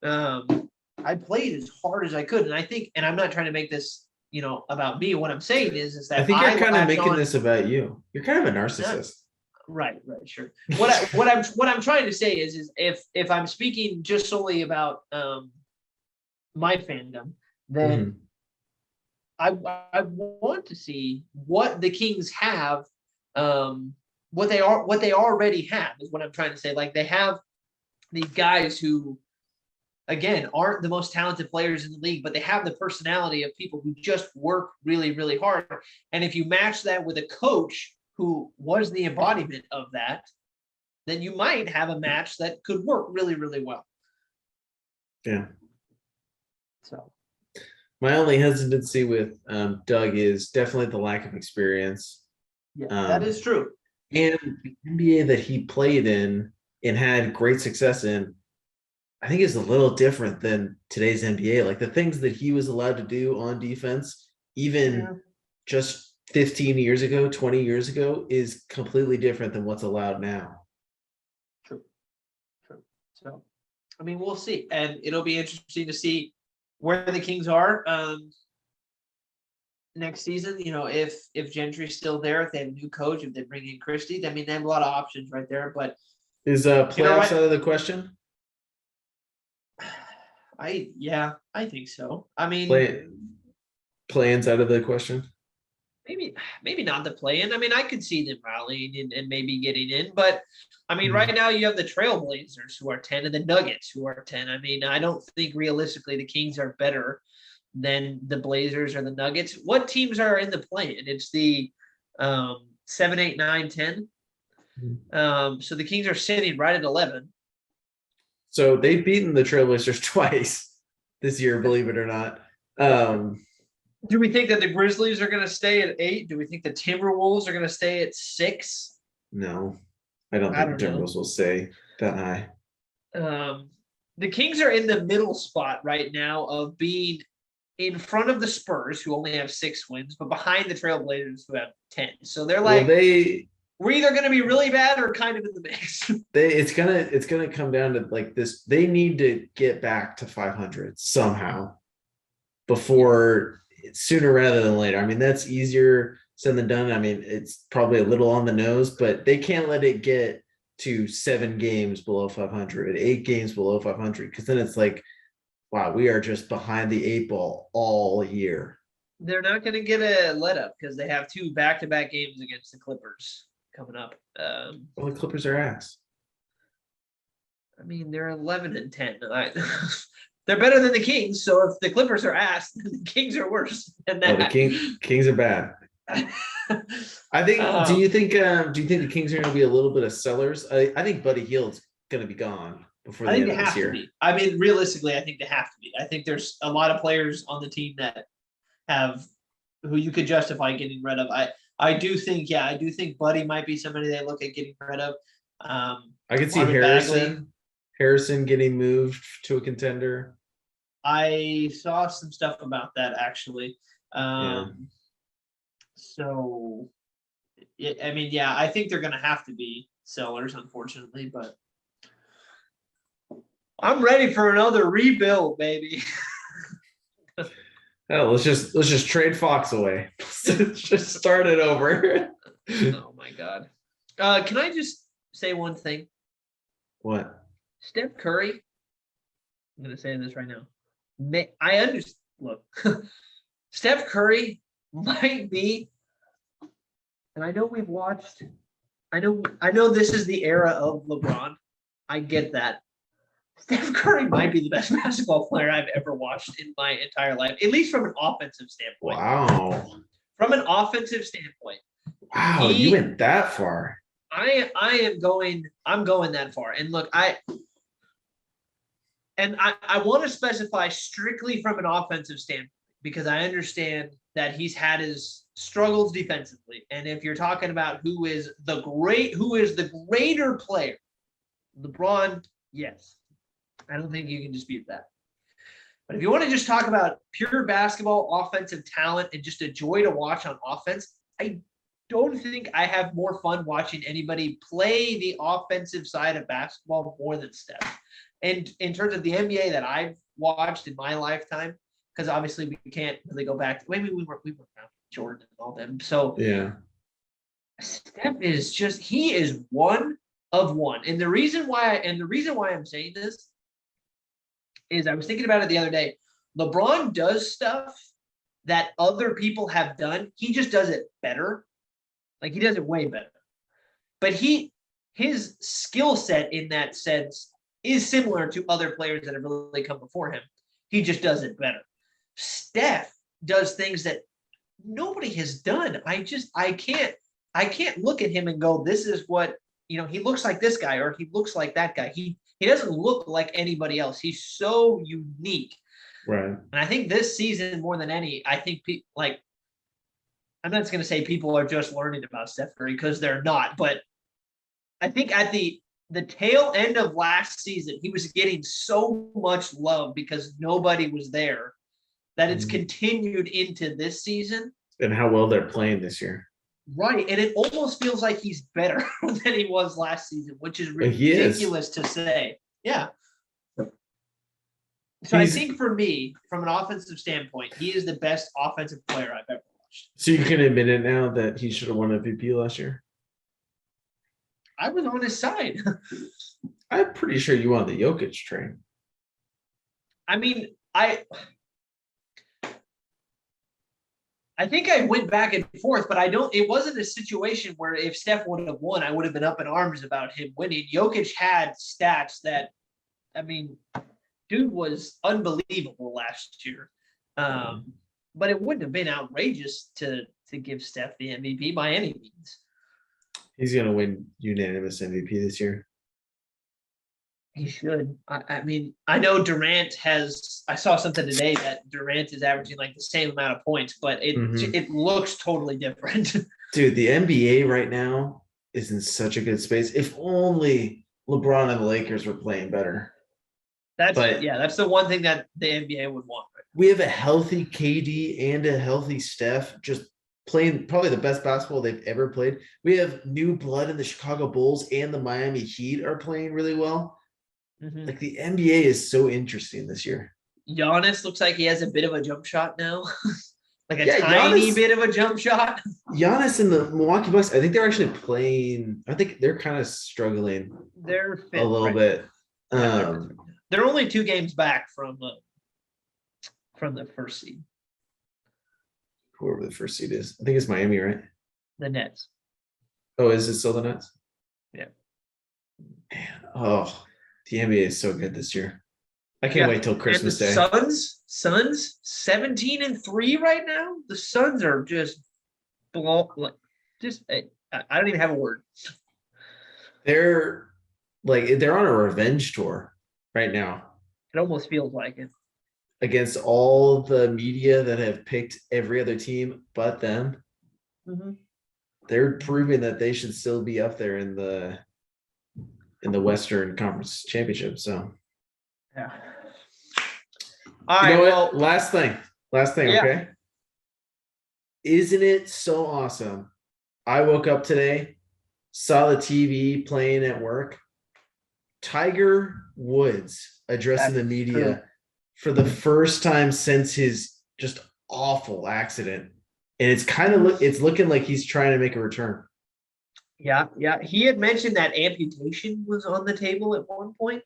I played as hard as I could, and I think, and I'm not trying to make this, about me. What I'm saying is that I think you're kind of making this about you. You're kind of a narcissist. Right, sure. What I'm trying to say is if I'm speaking just solely about my fandom, then I want to see what the Kings have, what they already have is what I'm trying to say. Like, they have these guys who, again, aren't the most talented players in the league, but they have the personality of people who just work really, really hard. And if you match that with a coach who was the embodiment of that, then you might have a match that could work really, really well. Yeah. So my only hesitancy with Doug is definitely the lack of experience. Yeah, that is true. And the NBA that he played in and had great success in, I think is a little different than today's NBA. Like, the things that he was allowed to do on defense, even just 15 years ago, 20 years ago, is completely different than what's allowed now. True. So, I mean, we'll see. And it'll be interesting to see where the Kings are next season. If Gentry's still there, if they have a new coach, if they bring in Christie, I mean, they have a lot of options right there. But is playoffs out of the question? I think so. I mean, play-ins out of the question? Maybe not the play-in. I mean, I could see them rallying and maybe getting in, but I mean, right now you have the Trailblazers who are 10 and the Nuggets who are 10. I mean, I don't think realistically the Kings are better than the Blazers or the Nuggets. What teams are in the play-in? It's the 7, 8, 9, 10. So the Kings are sitting right at 11. So they've beaten the Trailblazers twice this year, believe it or not. Do we think that the Grizzlies are going to stay at 8? Do we think the Timberwolves are going to stay at 6? No, I don't think the Timberwolves will stay that high. The Kings are in the middle spot right now of being in front of the Spurs, who only have 6 wins, but behind the Trailblazers, who have 10. So they're like, we're either going to be really bad or kind of in the mix. It's gonna come down to like this. They need to get back to 500 somehow before. Sooner rather than later. I mean, that's easier said than done. I mean, it's probably a little on the nose, but they can't let it get to 7 games below 500, 8 games below 500, because then it's like, wow, we are just behind the 8 ball all year. They're not going to get a let up because they have 2 back-to-back games against the Clippers coming up. Well, the Clippers are ass. I mean, they're 11 and 10. They're better than the Kings, so if the Clippers are ass, then the Kings are worse than that. The Kings are bad. I think. Do you think the Kings are going to be a little bit of sellers? I think Buddy Hield's going to be gone before the end of this year. To be. I mean, realistically, I think they have to be. I think there's a lot of players on the team that have who you could justify getting rid of. I do think Buddy might be somebody they look at getting rid of. I could see Harrison getting moved to a contender. I saw some stuff about that actually. So, I mean, I think they're going to have to be sellers, unfortunately, but I'm ready for another rebuild, baby. Oh, let's just trade Fox away. Let's just start it over. Oh my God. Can I just say one thing? What? Steph Curry, I'm going to say this right now. I understand. Look, Steph Curry might be, and I know we've watched, I know this is the era of LeBron. I get that. Steph Curry might be the best basketball player I've ever watched in my entire life, at least from an offensive standpoint. Wow. From an offensive standpoint. Wow, you went that far. I'm going that far. And look, And I want to specify strictly from an offensive standpoint, because I understand that he's had his struggles defensively. And if you're talking about who is the greater player, LeBron, yes. I don't think you can dispute that. But if you want to just talk about pure basketball, offensive talent, and just a joy to watch on offense, I don't think I have more fun watching anybody play the offensive side of basketball more than Steph. And in terms of the NBA that I've watched in my lifetime, because obviously we can't really go back. We were around Jordan and all them. So Yeah. Steph is he is one of one. And the reason why I'm saying this is I was thinking about it the other day. LeBron does stuff that other people have done. He just does it better. Like he does it way better. But his skill set in that sense is similar to other players that have really come before him. He just does it better. Steph does things that nobody has done. I can't look at him and go, this is what, he looks like this guy or he looks like that guy. He doesn't look like anybody else. He's so unique. Right. And I think this season more than any, I think I'm not going to say people are just learning about Steph Curry because they're not, but I think at the tail end of last season, he was getting so much love because nobody was there that it's continued into this season. And how well they're playing this year. Right. And it almost feels like he's better than he was last season, which is ridiculous to say. Yeah. So I think for me, from an offensive standpoint, he is the best offensive player I've ever watched. So you can admit it now that he should have won MVP last year? I was on his side. I'm pretty sure you on the Jokic train. I mean, I think I went back and forth, but it wasn't a situation where if Steph would have won, I would have been up in arms about him winning. Jokic had stats that, dude was unbelievable last year. But it wouldn't have been outrageous to give Steph the MVP by any means. He's going to win unanimous MVP this year. He should. I know Durant I saw something today that Durant is averaging like the same amount of points, but it looks totally different. Dude, the NBA right now is in such a good space. If only LeBron and the Lakers were playing better. That's the one thing that the NBA would want. Right? We have a healthy KD and a healthy Steph just playing probably the best basketball they've ever played. We have new blood in the Chicago Bulls and the Miami Heat are playing really well. Mm-hmm. Like the NBA is so interesting this year. Giannis looks like he has a bit of a jump shot now. Like a tiny bit of a jump shot. Giannis and the Milwaukee Bucks, I think they're actually playing. I think they're kind of struggling. They're fit, a little bit. They're only 2 games back from the first seed. Whoever the first seed is. I think it's Miami, right? The Nets. Oh, is it still the Nets? Yeah. Man, the NBA is so good this year. I can't wait till Christmas Day. Suns 17-3 right now. The Suns are just I don't even have a word. They're on a revenge tour right now. It almost feels like it. Against all the media that have picked every other team but them. Mm-hmm. They're proving that they should still be up there in the Western Conference Championship. So yeah. All right. Well, last thing, okay? Isn't it so awesome? I woke up today, saw the TV playing at work. Tiger Woods addressing the media for the first time since his just awful accident. And it's looking like he's trying to make a return. Yeah. He had mentioned that amputation was on the table at one point,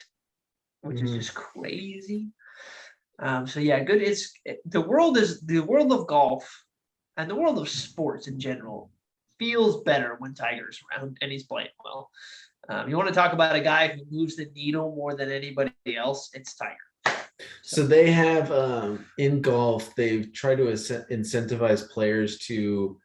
which is just crazy. So yeah, good. It's the world of golf and the world of sports in general feels better when Tiger's around and he's playing well. You want to talk about a guy who moves the needle more than anybody else? It's Tiger. So they have in golf, they've tried to incentivize players to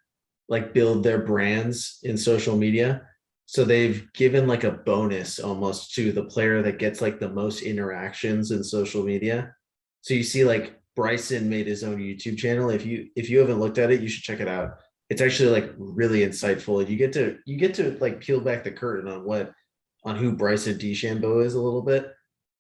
like build their brands in social media. So they've given like a bonus almost to the player that gets like the most interactions in social media. So you see like Bryson made his own YouTube channel. If you haven't looked at it, you should check it out. It's actually like really insightful. You get to like peel back the curtain on who Bryson DeChambeau is a little bit.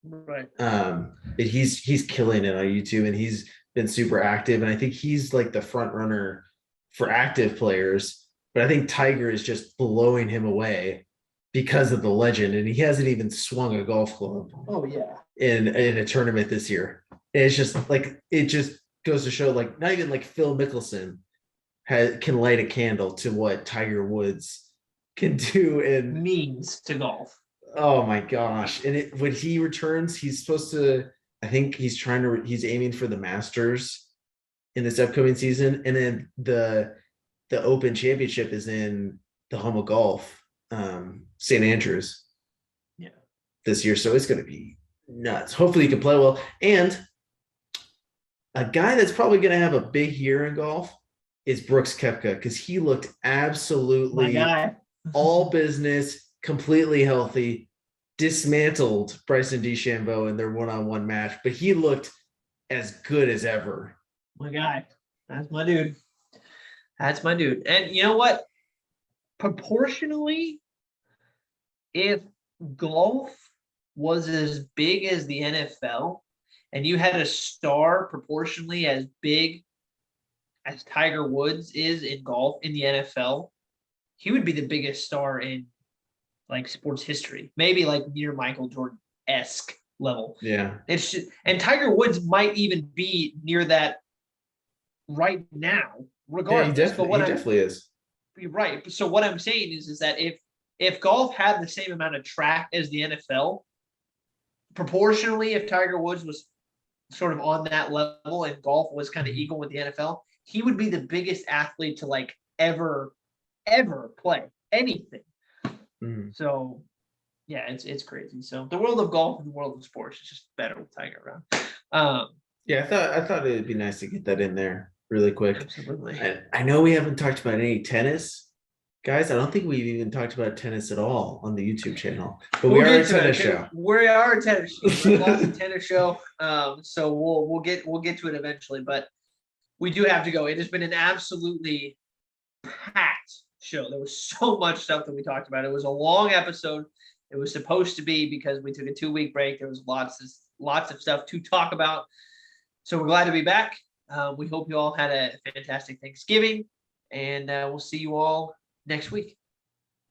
Right. But he's killing it on YouTube, and he's been super active. And I think he's like the front runner for active players. But I think Tiger is just blowing him away because of the legend, and he hasn't even swung a golf club. Oh yeah. In a tournament this year. And it's just like it just goes to show like not even like Phil Mickelson can light a candle to what Tiger Woods can do and means to golf. Oh my gosh. And when he returns, he's supposed to, I think he's aiming for the Masters in this upcoming season. And then the Open Championship is in the home of golf, St. Andrews. Yeah. This year. So it's going to be nuts. Hopefully he can play well. And a guy that's probably going to have a big year in golf is Brooks Koepka, because he looked absolutely all business, completely healthy, dismantled Bryson DeChambeau in their one-on-one match, but he looked as good as ever. My guy. That's my dude. That's my dude. And you know what? Proportionally, if golf was as big as the NFL and you had a star proportionally as big as Tiger Woods is in golf in the NFL, he would be the biggest star in like sports history, maybe like near Michael Jordan-esque level. Yeah. It's just, and Tiger Woods might even be near that right now, regardless. Yeah, he definitely is. You're right. So what I'm saying is that if golf had the same amount of track as the NFL, proportionally, if Tiger Woods was sort of on that level and golf was kind of equal with the NFL, he would be the biggest athlete to like ever play anything. Mm-hmm. So yeah, it's crazy. So the world of golf and the world of sports is just better with Tiger around. Yeah, I thought it would be nice to get that in there really quick. Absolutely. I know we haven't talked about any tennis. Guys, I don't think we've even talked about tennis at all on the YouTube channel. But we are a tennis show. We are a tennis show. We love the tennis show. So we'll get to it eventually, but we do have to go. It has been an absolutely packed show. There was so much stuff that we talked about. It was a long episode. It was supposed to be because we took a 2-week break. There was lots of stuff to talk about. So we're glad to be back. We hope you all had a fantastic Thanksgiving, and we'll see you all next week.